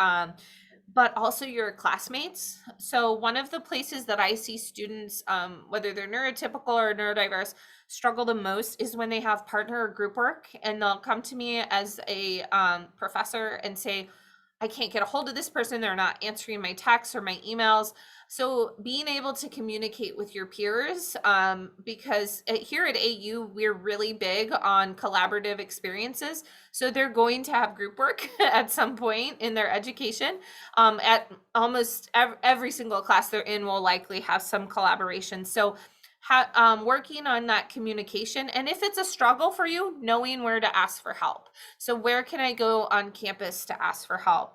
but also your classmates. So one of the places that I see students, whether they're neurotypical or neurodiverse, struggle the most is when they have partner or group work, and they'll come to me as a professor and say, I can't get a hold of this person. They're not answering my texts or my emails. So being able to communicate with your peers, because here at AU, we're really big on collaborative experiences. So they're going to have group work at some point in their education. At almost every single class they're in will likely have some collaboration. So working on that communication, and if it's a struggle for you, knowing where to ask for help. So where can I go on campus to ask for help?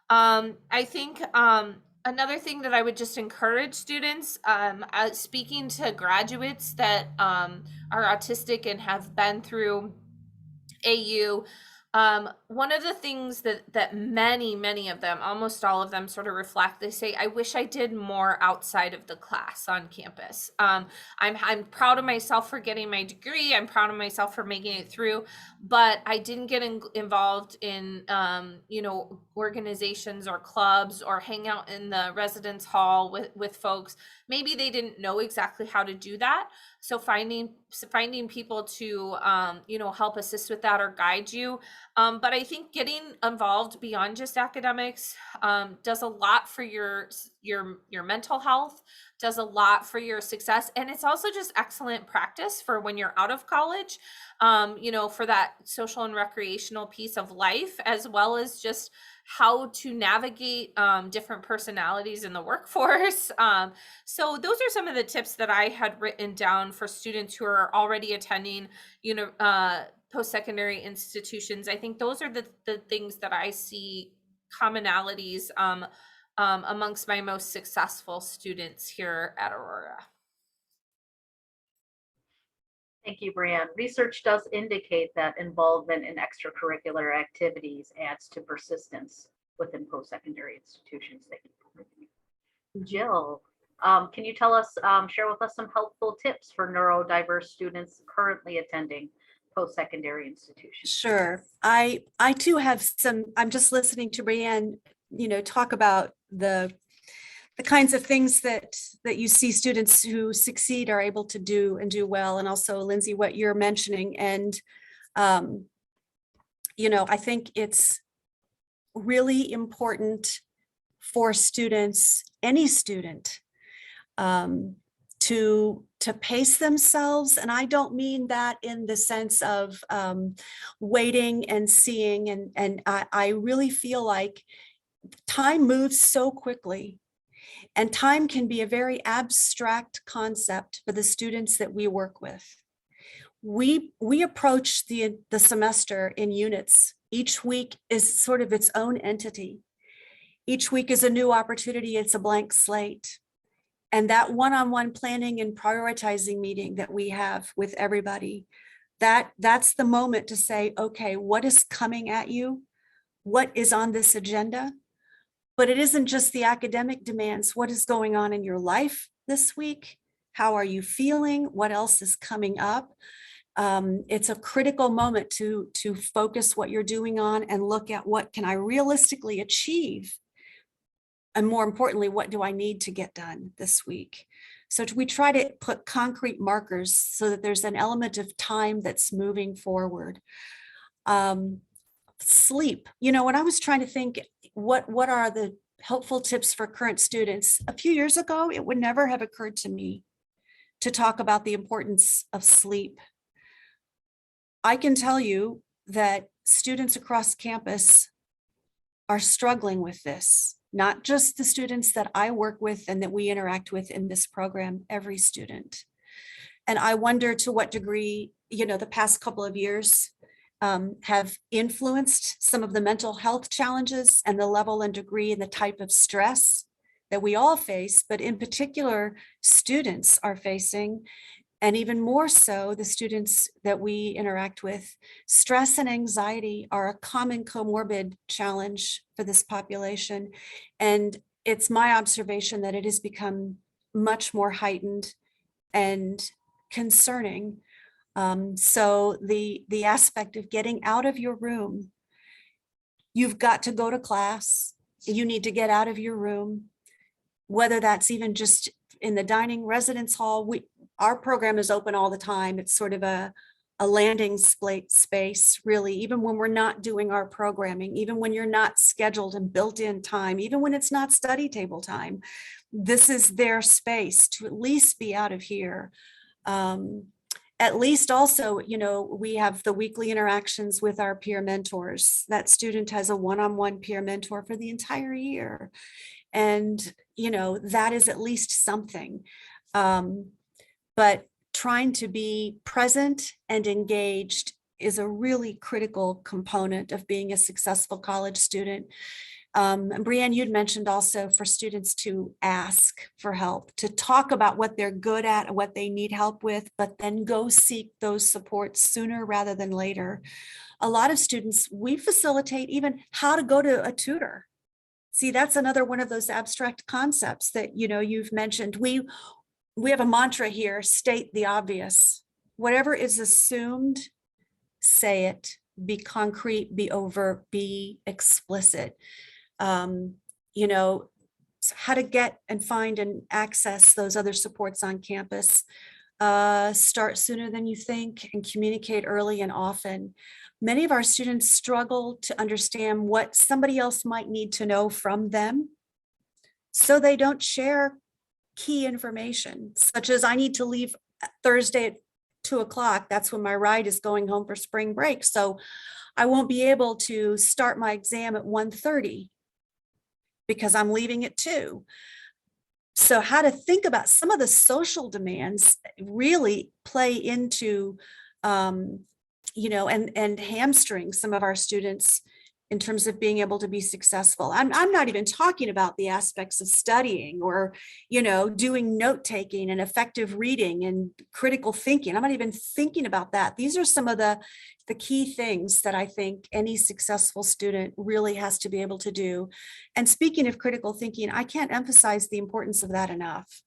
I think another thing that I would just encourage students, speaking to graduates that are autistic and have been through AU, one of the things that many of them, almost all of them, sort of reflect, they say, I wish I did more outside of the class on campus. I'm proud of myself for getting my degree. I'm proud of myself for making it through, but I didn't get involved in, you know, organizations or clubs or hang out in the residence hall with folks. Maybe they didn't know exactly how to do that. So finding people to, you know, help assist with that or guide you. But I think getting involved beyond just academics does a lot for your mental health, does a lot for your success. And it's also just excellent practice for when you're out of college, you know, for that social and recreational piece of life, as well as just how to navigate different personalities in the workforce. So those are some of the tips that I had written down for students who are already attending, you know, post-secondary institutions. I think those are the things that I see commonalities amongst my most successful students here at Aurora. Thank you, Brianne. Research does indicate that involvement in extracurricular activities adds to persistence within post-secondary institutions. Jill, can you tell us, share with us some helpful tips for neurodiverse students currently attending post-secondary institutions? Sure. I too have some, I'm just listening to Brianne, you know, talk about the kinds of things that you see students who succeed are able to do and do well. And also, Linsay, what you're mentioning. And, you know, I think it's really important for students, any student, to pace themselves. And I don't mean that in the sense of waiting and seeing. And I really feel like time moves so quickly. And time can be a very abstract concept for the students that we work with. We approach the semester in units. Each week is sort of its own entity. Each week is a new opportunity. It's a blank slate. And that one-on-one planning and prioritizing meeting that we have with everybody, that's the moment to say, okay, what is coming at you? What is on this agenda? But it isn't just the academic demands. What is going on in your life this week? How are you feeling? What else is coming up? It's a critical moment to focus what you're doing on and look at what can I realistically achieve and more importantly, what do I need to get done this week? So we try to put concrete markers so that there's an element of time that's moving forward. Sleep, when I was trying to think, what are the helpful tips for current students? A few years ago, it would never have occurred to me to talk about the importance of sleep. I can tell you that students across campus are struggling with this, not just the students that I work with and that we interact with in this program, every student. And I wonder to what degree, the past couple of years have influenced some of the mental health challenges and the level and degree and the type of stress that we all face, but in particular, students are facing, and even more so, the students that we interact with. Stress and anxiety are a common comorbid challenge for this population. And it's my observation that it has become much more heightened and concerning. So the aspect of getting out of your room, you've got to go to class, you need to get out of your room, whether that's even just in the dining residence hall. Our program is open all the time. It's sort of a landing space, really, even when we're not doing our programming, even when you're not scheduled and built in time, even when it's not study table time. This is their space to at least be out of here. At least also, we have the weekly interactions with our peer mentors. That student has a one-on-one peer mentor for the entire year. And, that is at least something. But trying to be present and engaged is a really critical component of being a successful college student. And Brianne, you'd mentioned also for students to ask for help, to talk about what they're good at and what they need help with, but then go seek those supports sooner rather than later. A lot of students, we facilitate even how to go to a tutor. See, that's another one of those abstract concepts that, you've mentioned. We have a mantra here: state the obvious. Whatever is assumed, say it, be concrete, be overt, be explicit. How to get and find and access those other supports on campus. Start sooner than you think and communicate early and often. Many of our students struggle to understand what somebody else might need to know from them, so they don't share key information, such as I need to leave Thursday at 2:00. That's when my ride is going home for spring break. So I won't be able to start my exam at 1:30 because I'm leaving at 2. So how to think about some of the social demands really play into, and hamstring some of our students in terms of being able to be successful. I'm not even talking about the aspects of studying or, doing note-taking and effective reading and critical thinking. I'm not even thinking about that. These are some of the key things that I think any successful student really has to be able to do. And speaking of critical thinking, I can't emphasize the importance of that enough.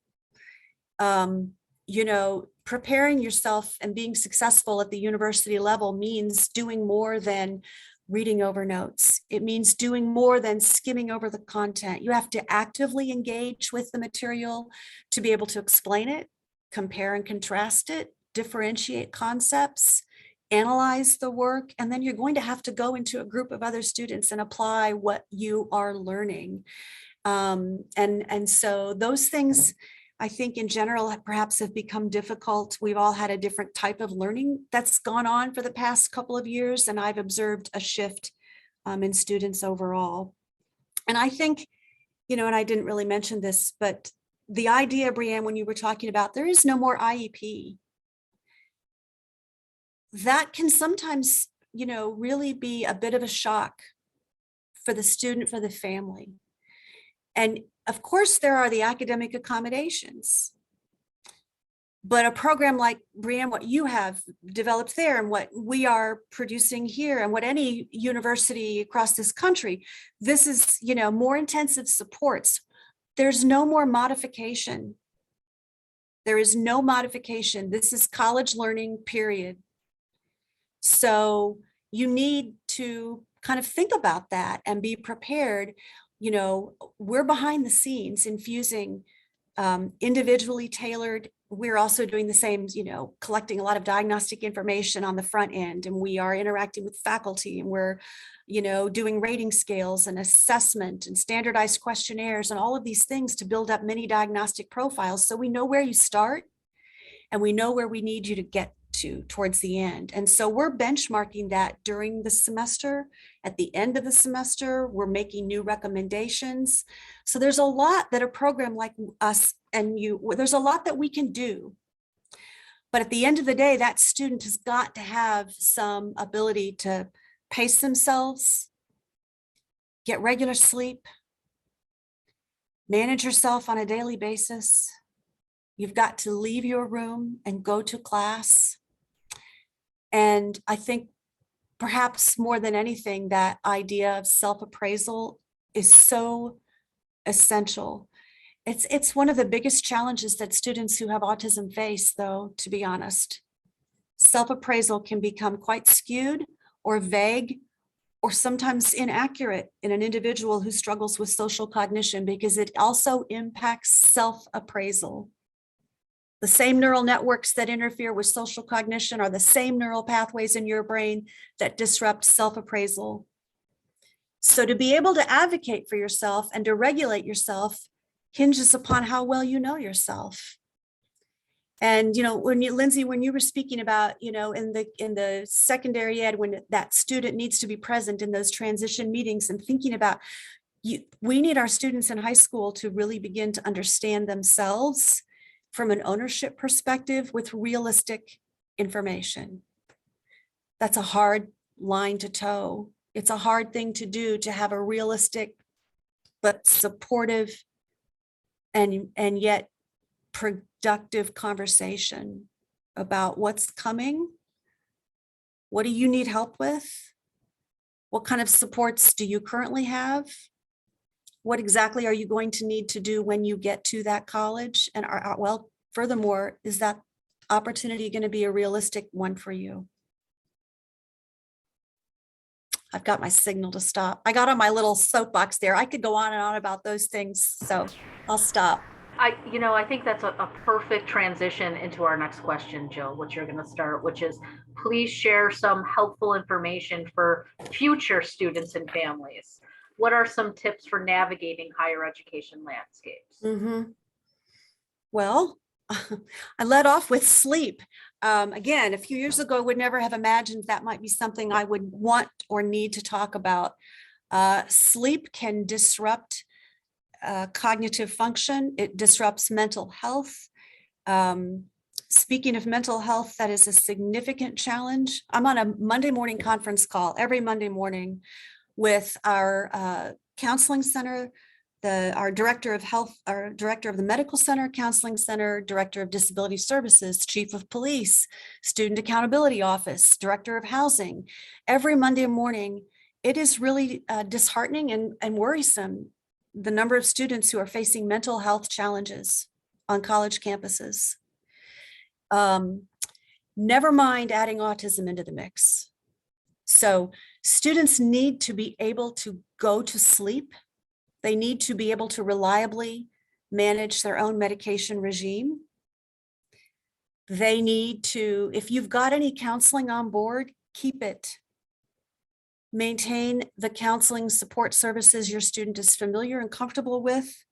Preparing yourself and being successful at the university level means doing more than reading over notes. It means doing more than skimming over the content. You have to actively engage with the material to be able to explain it, compare and contrast it, differentiate concepts, analyze the work, and then you're going to have to go into a group of other students and apply what you are learning. And so those things, I think in general, perhaps have become difficult. We've all had a different type of learning that's gone on for the past couple of years, and I've observed a shift in students overall. And I think, and I didn't really mention this, but the idea, Brianne, when you were talking about there is no more IEP, that can sometimes, really be a bit of a shock for the student, for the family. And of course, there are the academic accommodations, but a program like, Brianne, what you have developed there and what we are producing here and what any university across this country, this is, more intensive supports. There's no more modification. There is no modification. This is college learning, period. So you need to kind of think about that and be prepared. you know, we're behind the scenes infusing individually tailored. We're also doing the same, you know, collecting a lot of diagnostic information on the front end, and we are interacting with faculty, and we're, you know, doing rating scales and assessment and standardized questionnaires and all of these things to build up many diagnostic profiles. So we know where you start and we know where we need you to get to towards the end. And so we're benchmarking that during the semester. At the end of the semester, we're making new recommendations. So there's a lot that a program like us and you, there's a lot that we can do. But at the end of the day, that student has got to have some ability to pace themselves, get regular sleep, manage yourself on a daily basis. You've got to leave your room and go to class. And I think perhaps more than anything, that idea of self-appraisal is so essential. It's one of the biggest challenges that students who have autism face, though, to be honest. Self-appraisal can become quite skewed or vague or sometimes inaccurate in an individual who struggles with social cognition, because it also impacts self-appraisal. The same neural networks that interfere with social cognition are the same neural pathways in your brain that disrupt self-appraisal. So to be able to advocate for yourself and to regulate yourself hinges upon how well you know yourself. And, you know, when you, Linsay, when you were speaking about, you know, in the secondary ed, when that student needs to be present in those transition meetings and thinking about, we need our students in high school to really begin to understand themselves from an ownership perspective with realistic information. That's a hard line to toe. It's a hard thing to do, to have a realistic but supportive and yet productive conversation about what's coming. What do you need help with? What kind of supports do you currently have? What exactly are you going to need to do when you get to that college? And well, furthermore, is that opportunity going to be a realistic one for you? I've got my signal to stop. I got on my little soapbox there. I could go on and on about those things, so I'll stop. I think that's a perfect transition into our next question, Jill, which you're going to start, which is, please share some helpful information for future students and families. What are some tips for navigating higher education landscapes? Mm-hmm. Well, I led off with sleep. Again, a few years ago, I would never have imagined that might be something I would want or need to talk about. Sleep can disrupt cognitive function. It disrupts mental health. Speaking of mental health, that is a significant challenge. I'm on a Monday morning conference call every Monday morning with our counseling center, our director of health, our director of the medical center, counseling center, director of disability services, chief of police, student accountability office, director of housing. Every Monday morning, it is really disheartening and worrisome, the number of students who are facing mental health challenges on college campuses. Never mind adding autism into the mix. So students need to be able to go to sleep. They need to be able to reliably manage their own medication regime. They need to, if you've got any counseling on board, keep it. Maintain the counseling support services your student is familiar and comfortable with.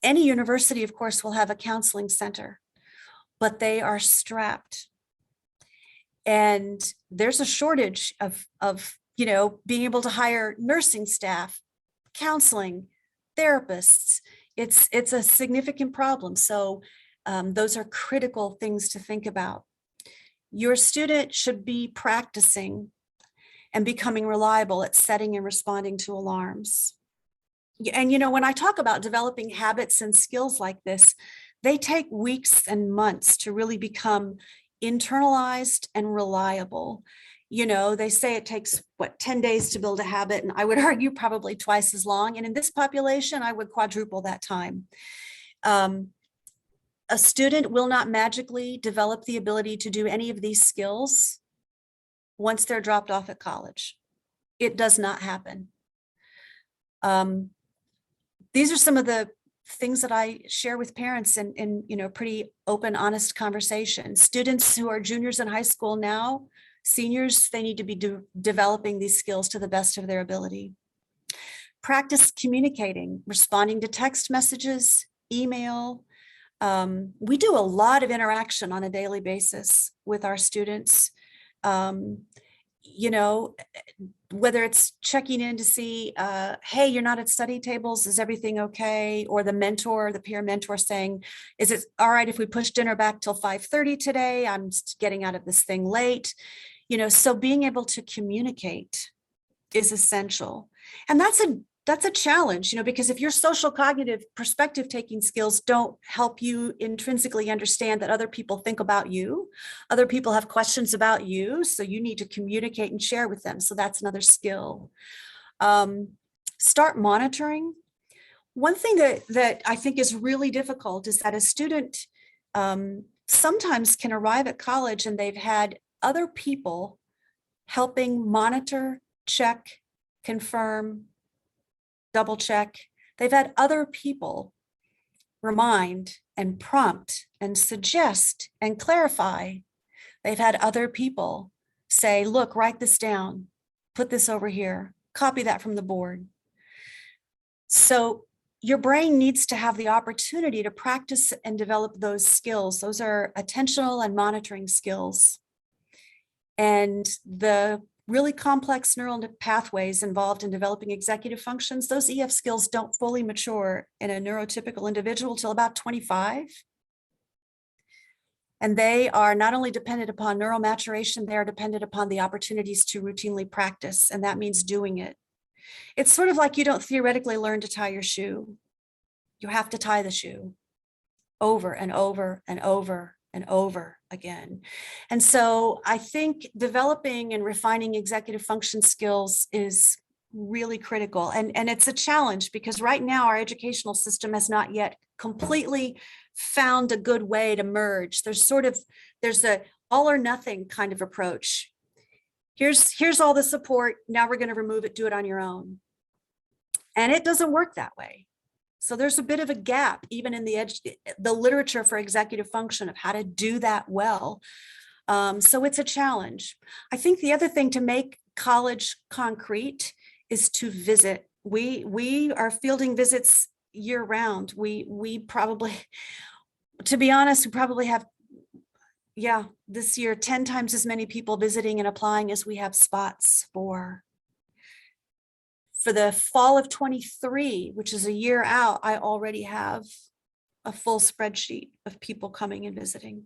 Any university, of course, will have a counseling center, but they are strapped. And there's a shortage of being able to hire nursing staff, counseling, therapists. It's a significant problem. So those are critical things to think about. Your student should be practicing and becoming reliable at setting and responding to alarms. And when I talk about developing habits and skills like this, they take weeks and months to really become internalized and reliable. They say it takes 10 days to build a habit, and I would argue probably twice as long. And in this population, I would quadruple that time. A student will not magically develop the ability to do any of these skills once they're dropped off at college. It does not happen. these are some of the things that I share with parents in pretty open, honest conversation. Students who are juniors in high school now, seniors, they need to be developing these skills to the best of their ability. Practice communicating, responding to text messages, email. We do a lot of interaction on a daily basis with our students. Whether it's checking in to see, hey, you're not at study tables, is everything okay? Or the peer mentor saying, is it all right if we push dinner back till 5:30 today? I'm getting out of this thing late. So being able to communicate is essential. And that's a challenge, because if your social cognitive perspective taking skills don't help you intrinsically understand that other people think about you, other people have questions about you, so you need to communicate and share with them. So that's another skill. Start monitoring. One thing that I think is really difficult is that a student sometimes can arrive at college and they've had other people helping monitor, check, confirm, double check. They've had other people remind and prompt and suggest and clarify. They've had other people say, look, write this down, put this over here, copy that from the board. So your brain needs to have the opportunity to practice and develop those skills. Those are attentional and monitoring skills. And the really complex neural pathways involved in developing executive functions, those EF skills don't fully mature in a neurotypical individual till about 25. And they are not only dependent upon neural maturation, they are dependent upon the opportunities to routinely practice, and that means doing it. It's sort of like you don't theoretically learn to tie your shoe. You have to tie the shoe over and over and over and over again. And so I think developing and refining executive function skills is really critical. And it's a challenge because right now our educational system has not yet completely found a good way to merge. There's a all or nothing kind of approach. Here's all the support. Now we're going to remove it, do it on your own. And it doesn't work that way. So there's a bit of a gap, even in the literature for executive function of how to do that well. So it's a challenge. I think the other thing to make college concrete is to visit. We are fielding visits year round. We probably, to be honest, we probably have, this year, 10 times as many people visiting and applying as we have spots for. For the fall of 23, which is a year out, I already have a full spreadsheet of people coming and visiting.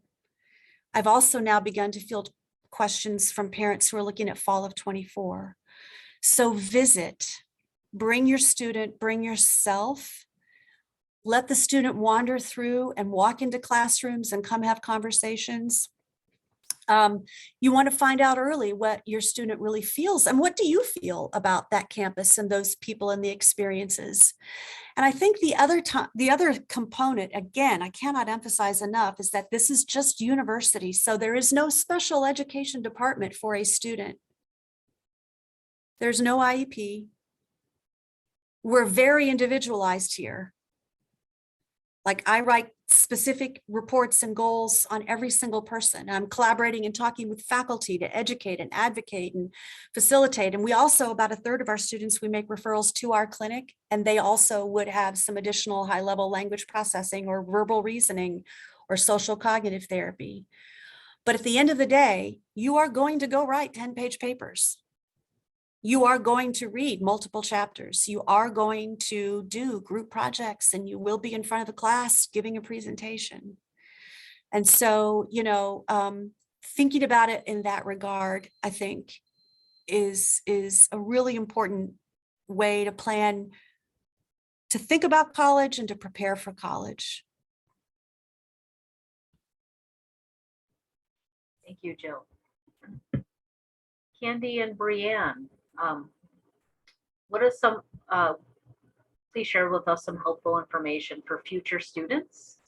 I've also now begun to field questions from parents who are looking at fall of 24. So visit, bring your student, bring yourself, let the student wander through and walk into classrooms and come have conversations. You want to find out early what your student really feels and what do you feel about that campus and those people and the experiences. And I think the other component, again, I cannot emphasize enough, is that this is just university. So there is no special education department for a student. There's no IEP. We're very individualized here. Like I write specific reports and goals on every single person. I'm collaborating and talking with faculty to educate and advocate and facilitate. And we also, about a third of our students, we make referrals to our clinic, and they also would have some additional high-level language processing or verbal reasoning or social cognitive therapy. But at the end of the day, you are going to go write 10-page papers. You are going to read multiple chapters. You are going to do group projects, and you will be in front of a class giving a presentation. And so, thinking about it in that regard, I think is a really important way to plan, to think about college and to prepare for college. Thank you, Jill. Candy and Brianne. What are some, please share with us some helpful information for future students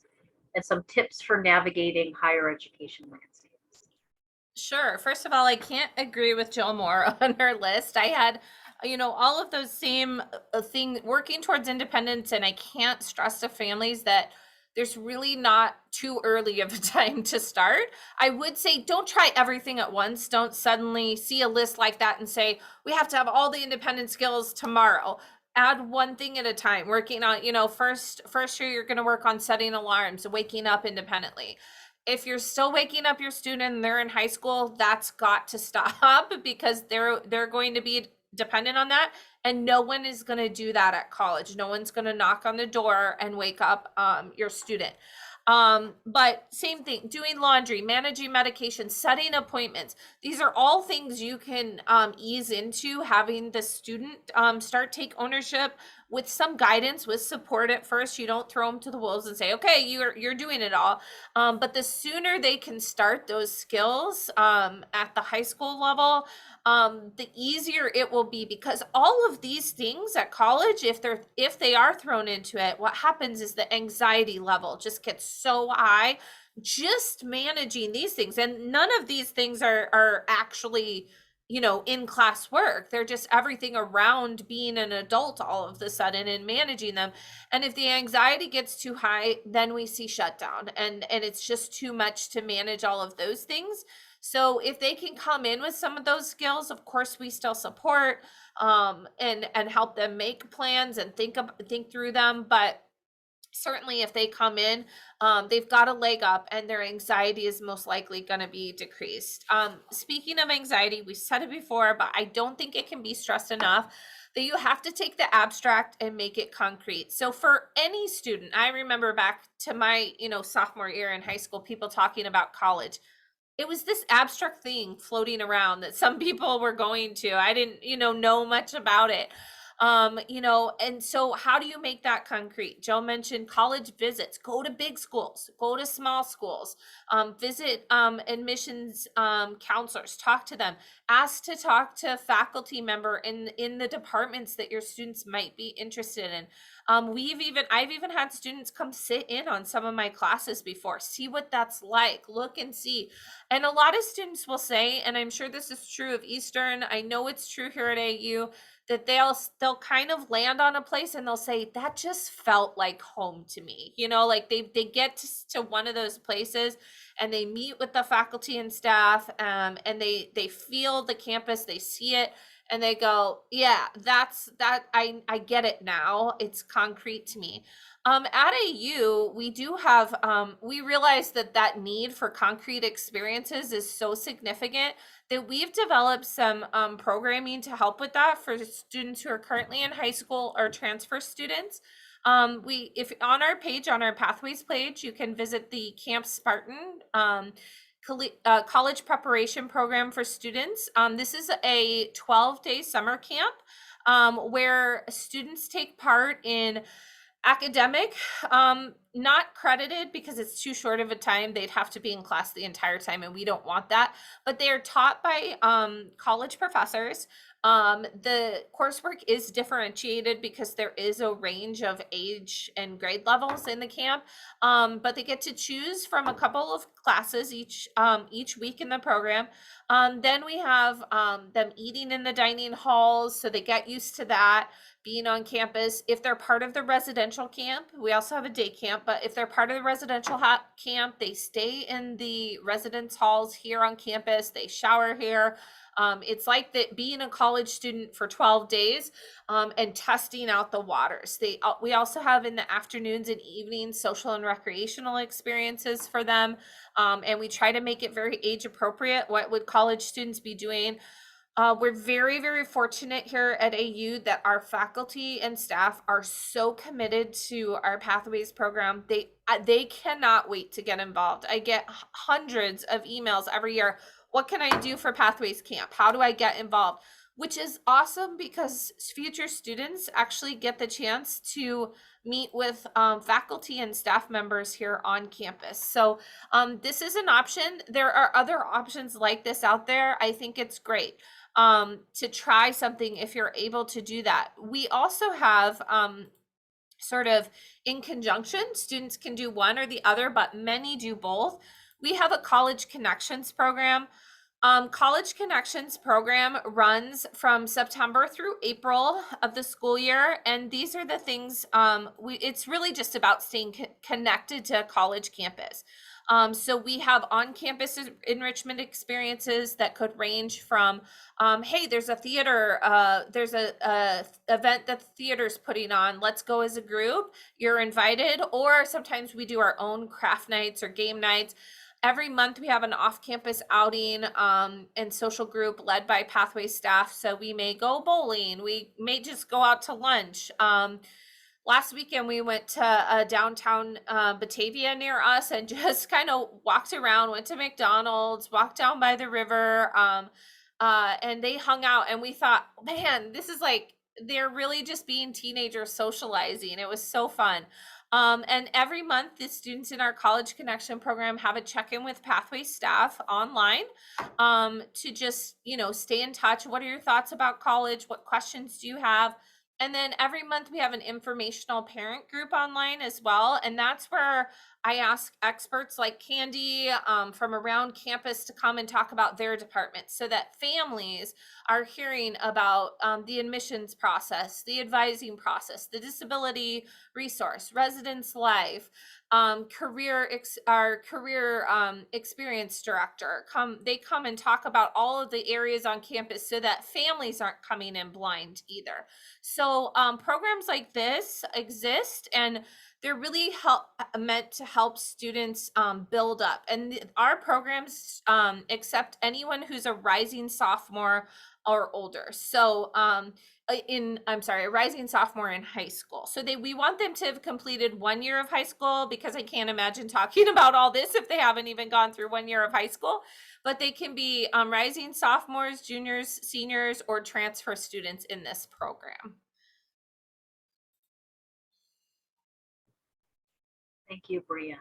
and some tips for navigating higher education landscapes. Sure. First of all, I can't agree with Jill more on her list. I had all of those same thing, working towards independence. And I can't stress to families that there's really not too early of a time to start. I would say don't try everything at once. Don't suddenly see a list like that and say, we have to have all the independent skills tomorrow. Add one thing at a time, working on, first year, you're going to work on setting alarms, waking up independently. If you're still waking up your student and they're in high school, that's got to stop because they're going to be dependent on that. And no one is going to do that at college. No one's going to knock on the door and wake up your student. But same thing, doing laundry, managing medication, setting appointments. These are all things you can ease into, having the student take ownership with some guidance, with support at first. You don't throw them to the wolves and say, okay, you're doing it all. But the sooner they can start those skills at the high school level, the easier it will be, because all of these things at college, if they are thrown into it, what happens is the anxiety level just gets so high just managing these things. And none of these things are actually in class work. They're just everything around being an adult all of a sudden and managing them. And if the anxiety gets too high, then we see shutdown, and it's just too much to manage all of those things. So if they can come in with some of those skills, of course, we still support and help them make plans and think through them. But certainly if they come in, they've got a leg up and their anxiety is most likely going to be decreased. Speaking of anxiety, we said it before, but I don't think it can be stressed enough that you have to take the abstract and make it concrete. So for any student, I remember back to my, sophomore year in high school, people talking about college. It was this abstract thing floating around that some people were going to. I didn't, know much about it. And so how do you make that concrete? Joe mentioned college visits. Go to big schools, go to small schools, visit admissions counselors, talk to them, ask to talk to a faculty member in the departments that your students might be interested in. I've even had students come sit in on some of my classes before, see what that's like, look and see. And a lot of students will say, and I'm sure this is true of Eastern, I know it's true here at AU, that they'll kind of land on a place and they'll say, that just felt like home to me. Like they get to one of those places and they meet with the faculty and staff, and they feel the campus, they see it, and they go, yeah, I get it now. It's concrete to me. At AU, we do have, we realize that need for concrete experiences is so significant that we've developed some programming to help with that for students who are currently in high school or transfer students. If on our page, on our Pathways page, you can visit the Camp Spartan college preparation program for students. This is a 12-day summer camp where students take part in academic, not credited because it's too short of a time. They'd have to be in class the entire time, and we don't want that. But they are taught by college professors. The coursework is differentiated because there is a range of age and grade levels in the camp, but they get to choose from a couple of classes each week in the program. Then we have them eating in the dining halls, so they get used to that, being on campus. If they're part of the residential camp, we also have a day camp, but if they're part of the residential camp, they stay in the residence halls here on campus, they shower here. It's like that being a college student for 12 days and testing out the waters. We also have in the afternoons and evenings social and recreational experiences for them. And we try to make it very age appropriate. What would college students be doing? We're very, very fortunate here at AU that our faculty and staff are so committed to our Pathways program. They cannot wait to get involved. I get hundreds of emails every year. What can I do for Pathways Camp? How do I get involved? Which is awesome because future students actually get the chance to meet with faculty and staff members here on campus. So this is an option. There are other options like this out there. I think it's great to try something if you're able to do that. We also have sort of in conjunction, students can do one or the other, but many do both. We have a college connections program. College Connections program runs from September through April of the school year, and these are the things it's really just about staying connected to a college campus. So we have on-campus enrichment experiences that could range from, hey, there's a theater, there's a event that the theater's putting on, let's go as a group, you're invited, or sometimes we do our own craft nights or game nights. Every month we have an off-campus outing and social group led by Pathway staff. So we may go bowling, we may just go out to lunch. Last weekend we went to downtown Batavia near us and just kind of walked around, went to McDonald's, walked down by the river, and they hung out, and we thought, man, this is like, they're really just being teenagers socializing. It was so fun. And every month the students in our College Connection program have a check-in with Pathway staff online to just, stay in touch. What are your thoughts about college? What questions do you have? And then every month we have an informational parent group online as well. And that's where I ask experts like Candy from around campus to come and talk about their department so that families are hearing about the admissions process, the advising process, the disability resource, residence life, our career experience director. They come and talk about all of the areas on campus so that families aren't coming in blind either. So programs like this exist, and they're really meant to help students build up. And our programs accept anyone who's a rising sophomore or older. So a rising sophomore in high school. So we want them to have completed 1 year of high school, because I can't imagine talking about all this if they haven't even gone through 1 year of high school. But they can be rising sophomores, juniors, seniors, or transfer students in this program. Thank you, Brianne.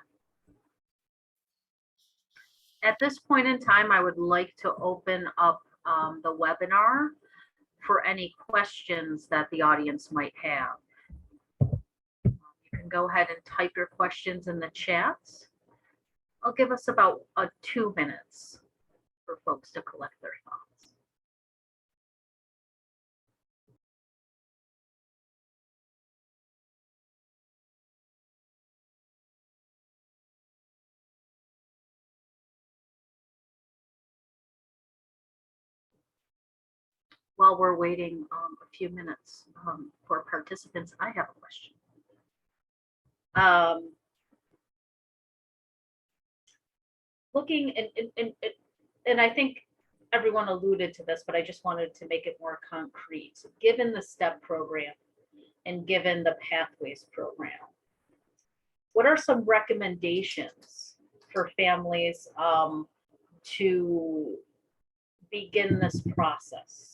At this point in time, I would like to open up the webinar for any questions that the audience might have. You can go ahead and type your questions in the chats. I'll give us about 2 minutes for folks to collect their thoughts. While we're waiting a few minutes for participants, I have a question. Looking and I think everyone alluded to this, but I just wanted to make it more concrete. So given the STEP program and given the Pathways program, what are some recommendations for families to begin this process?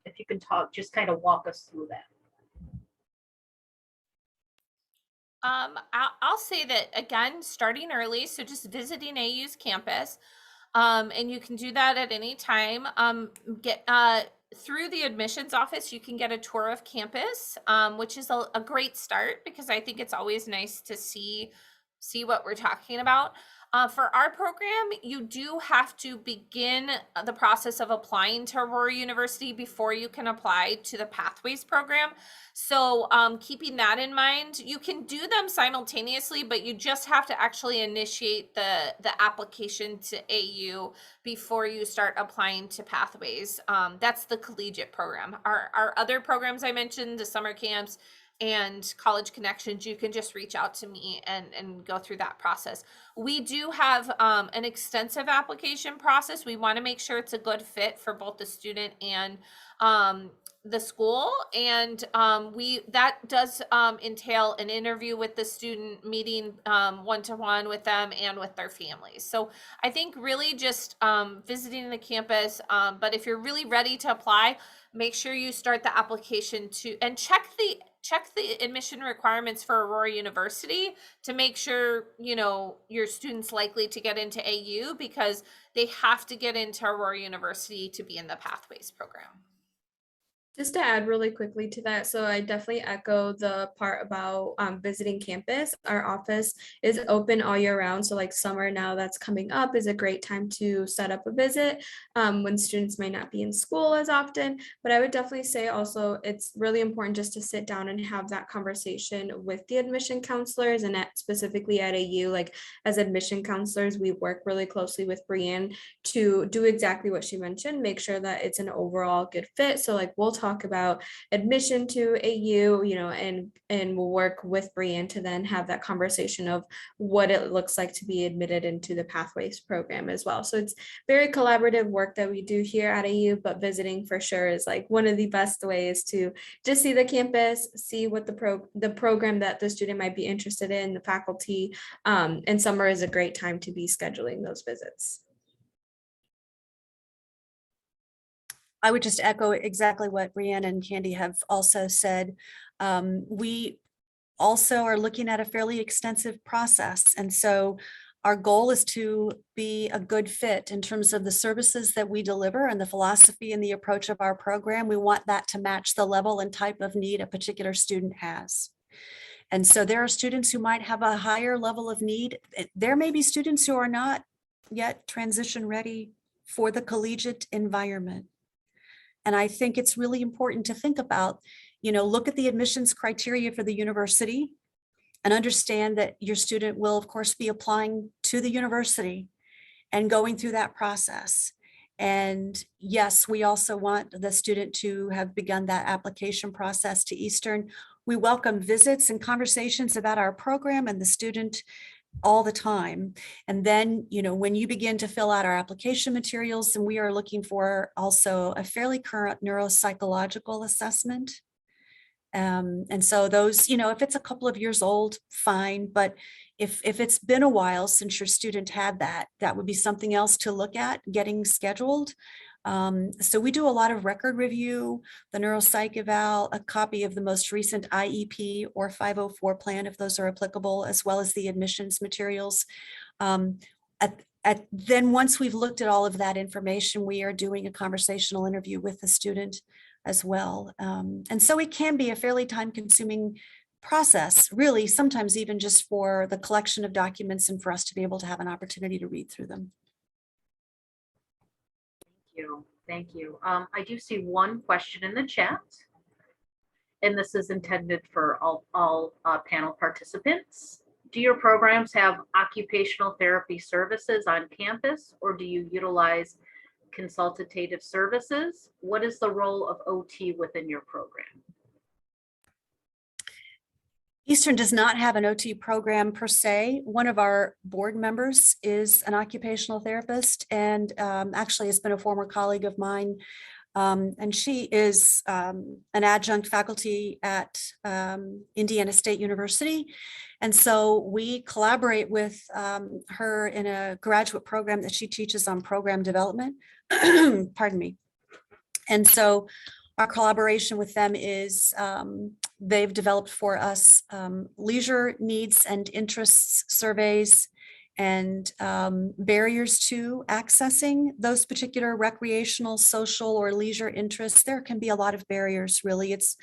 If you can just kind of walk us through that. I'll say that again, starting early. So just visiting AU's campus, and you can do that at any time. Get through the admissions office, you can get a tour of campus, which is a great start, because I think it's always nice to see what we're talking about. For our program, you do have to begin the process of applying to Aurora University before you can apply to the Pathways program. So keeping that in mind, you can do them simultaneously, but you just have to actually initiate the application to AU before you start applying to Pathways. That's the collegiate program. Our other programs I mentioned, the summer camps and College Connections, you can just reach out to me and go through that process. We do have an extensive application process. We want to make sure it's a good fit for both the student and the school, and that does entail an interview with the student, meeting one-to-one with them and with their families. So I think really just visiting the campus, but if you're really ready to apply, make sure you start the application and check the admission requirements for Aurora University to make sure your student's likely to get into AU, because they have to get into Aurora University to be in the Pathways program. Just to add really quickly to that, so I definitely echo the part about visiting campus. Our office is open all year round. So like summer now that's coming up is a great time to set up a visit when students might not be in school as often. But I would definitely say also it's really important just to sit down and have that conversation with the admission counselors and specifically at AU, like as admission counselors, we work really closely with Brianne to do exactly what she mentioned, make sure that it's an overall good fit. So like we'll talk about admission to AU, and we'll work with Brianne to then have that conversation of what it looks like to be admitted into the Pathways program as well. So it's very collaborative work that we do here at AU, but visiting for sure is like one of the best ways to just see the campus, see what the program that the student might be interested in, the faculty, and summer is a great time to be scheduling those visits. I would just echo exactly what Brianne and Candy have also said. We also are looking at a fairly extensive process. And so our goal is to be a good fit in terms of the services that we deliver and the philosophy and the approach of our program. We want that to match the level and type of need a particular student has. And so there are students who might have a higher level of need. There may be students who are not yet transition ready for the collegiate environment. And I think it's really important to think about, look at the admissions criteria for the university and understand that your student will, of course, be applying to the university and going through that process. And yes, we also want the student to have begun that application process to Eastern. We welcome visits and conversations about our program and the student all the time. And then, when you begin to fill out our application materials, and we are looking for also a fairly current neuropsychological assessment. And so those, if it's a couple of years old, fine. But if it's been a while since your student had that would be something else to look at getting scheduled. So we do a lot of record review, the neuropsych eval, a copy of the most recent IEP or 504 plan, if those are applicable, as well as the admissions materials. Then once we've looked at all of that information, we are doing a conversational interview with the student as well. And so it can be a fairly time-consuming process, really, sometimes even just for the collection of documents and for us to be able to have an opportunity to read through them. Thank you. I do see one question in the chat, and this is intended for all panel participants. Do your programs have occupational therapy services on campus, or do you utilize consultative services? What is the role of OT within your program? Eastern does not have an OT program per se. One of our board members is an occupational therapist and actually has been a former colleague of mine. And she is an adjunct faculty at Indiana State University. And so we collaborate with her in a graduate program that she teaches on program development. Pardon me. And so our collaboration with them is they've developed for us leisure needs and interests surveys and barriers to accessing those particular recreational, social, or leisure interests. There can be a lot of barriers, really. It's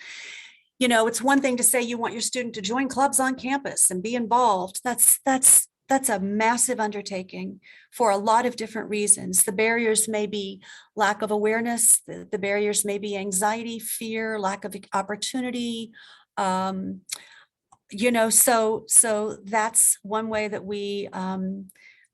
one thing to say you want your student to join clubs on campus and be involved. That's a massive undertaking for a lot of different reasons. The barriers may be lack of awareness. The barriers may be anxiety, fear, lack of opportunity. So that's one way that we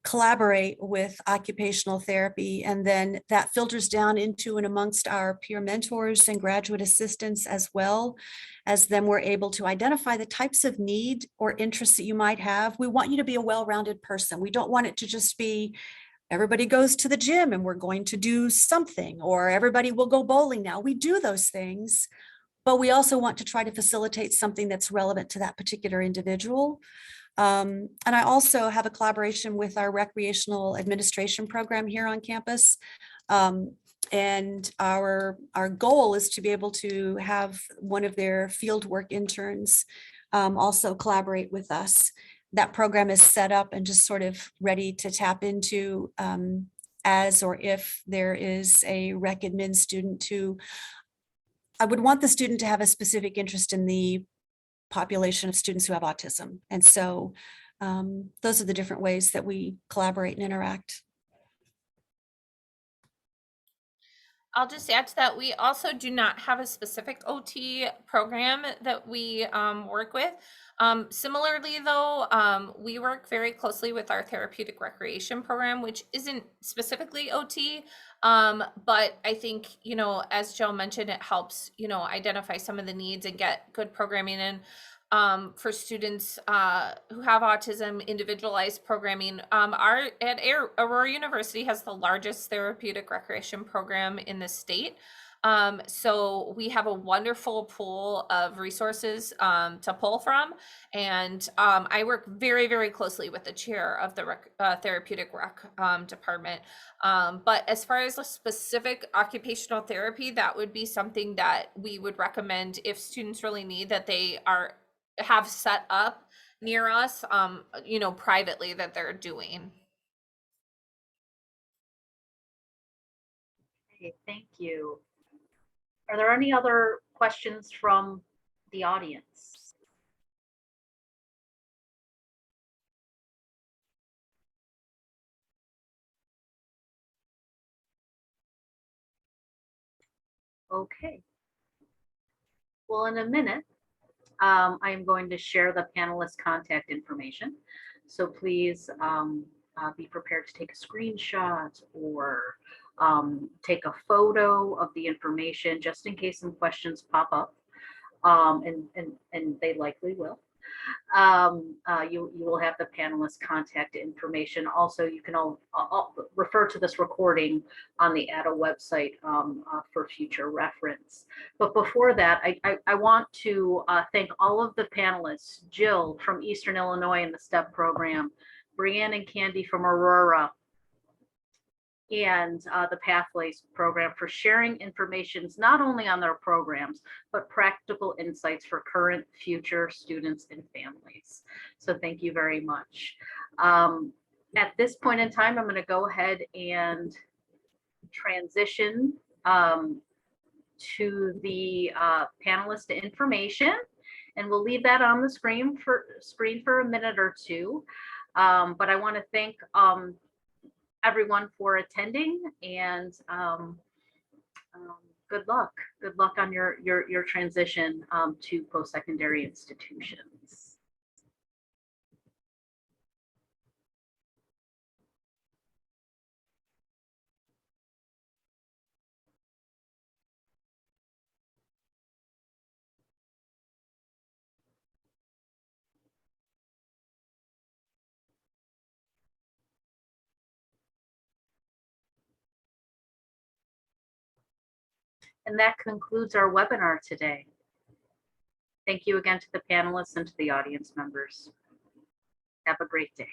collaborate with occupational therapy, and then that filters down into and amongst our peer mentors and graduate assistants, as well as then we're able to identify the types of need or interests that you might have. We want you to be a well-rounded person. We don't want it to just be everybody goes to the gym and we're going to do something, or everybody will go bowling now. We do those things, but we also want to try to facilitate something that's relevant to that particular individual. And I also have a collaboration with our recreational administration program here on campus. And our goal is to be able to have one of their fieldwork interns also collaborate with us. That program is set up and just sort of ready to tap into as or if there is a rec admin student who I would want the student to have a specific interest in the population of students who have autism. And so those are the different ways that we collaborate and interact. I'll just add to that, we also do not have a specific OT program that we work with. Similarly, though, we work very closely with our therapeutic recreation program, which isn't specifically OT, but I think, you know, as Jill mentioned, it helps, you know, identify some of the needs and get good programming in. For students who have autism, individualized programming. Aurora University has the largest therapeutic recreation program in the state. So we have a wonderful pool of resources to pull from. And I work very, very closely with the chair of the therapeutic rec department. But as far as a specific occupational therapy, that would be something that we would recommend if students really need, that they have set up near us, you know, privately, that they're doing. Okay, thank you. Are there any other questions from the audience? Okay. Well, in a minute, I am going to share the panelist contact information. So please be prepared to take a screenshot or take a photo of the information just in case some questions pop up, and they likely will. You will have the panelist contact information. Also, you can all refer to this recording on the ADA website for future reference. But before that, I want to thank all of the panelists: Jill from Eastern Illinois in the STEP program, Brianne and Candy from Aurora, and the Pathways program, for sharing information not only on their programs, but practical insights for current, future students and families. So thank you very much. At this point in time, I'm going to go ahead and transition to the panelist information, and we'll leave that on the screen for a minute or two. But I want to thank everyone for attending, and good luck on your transition to post-secondary institutions. And that concludes our webinar today. Thank you again to the panelists and to the audience members. Have a great day.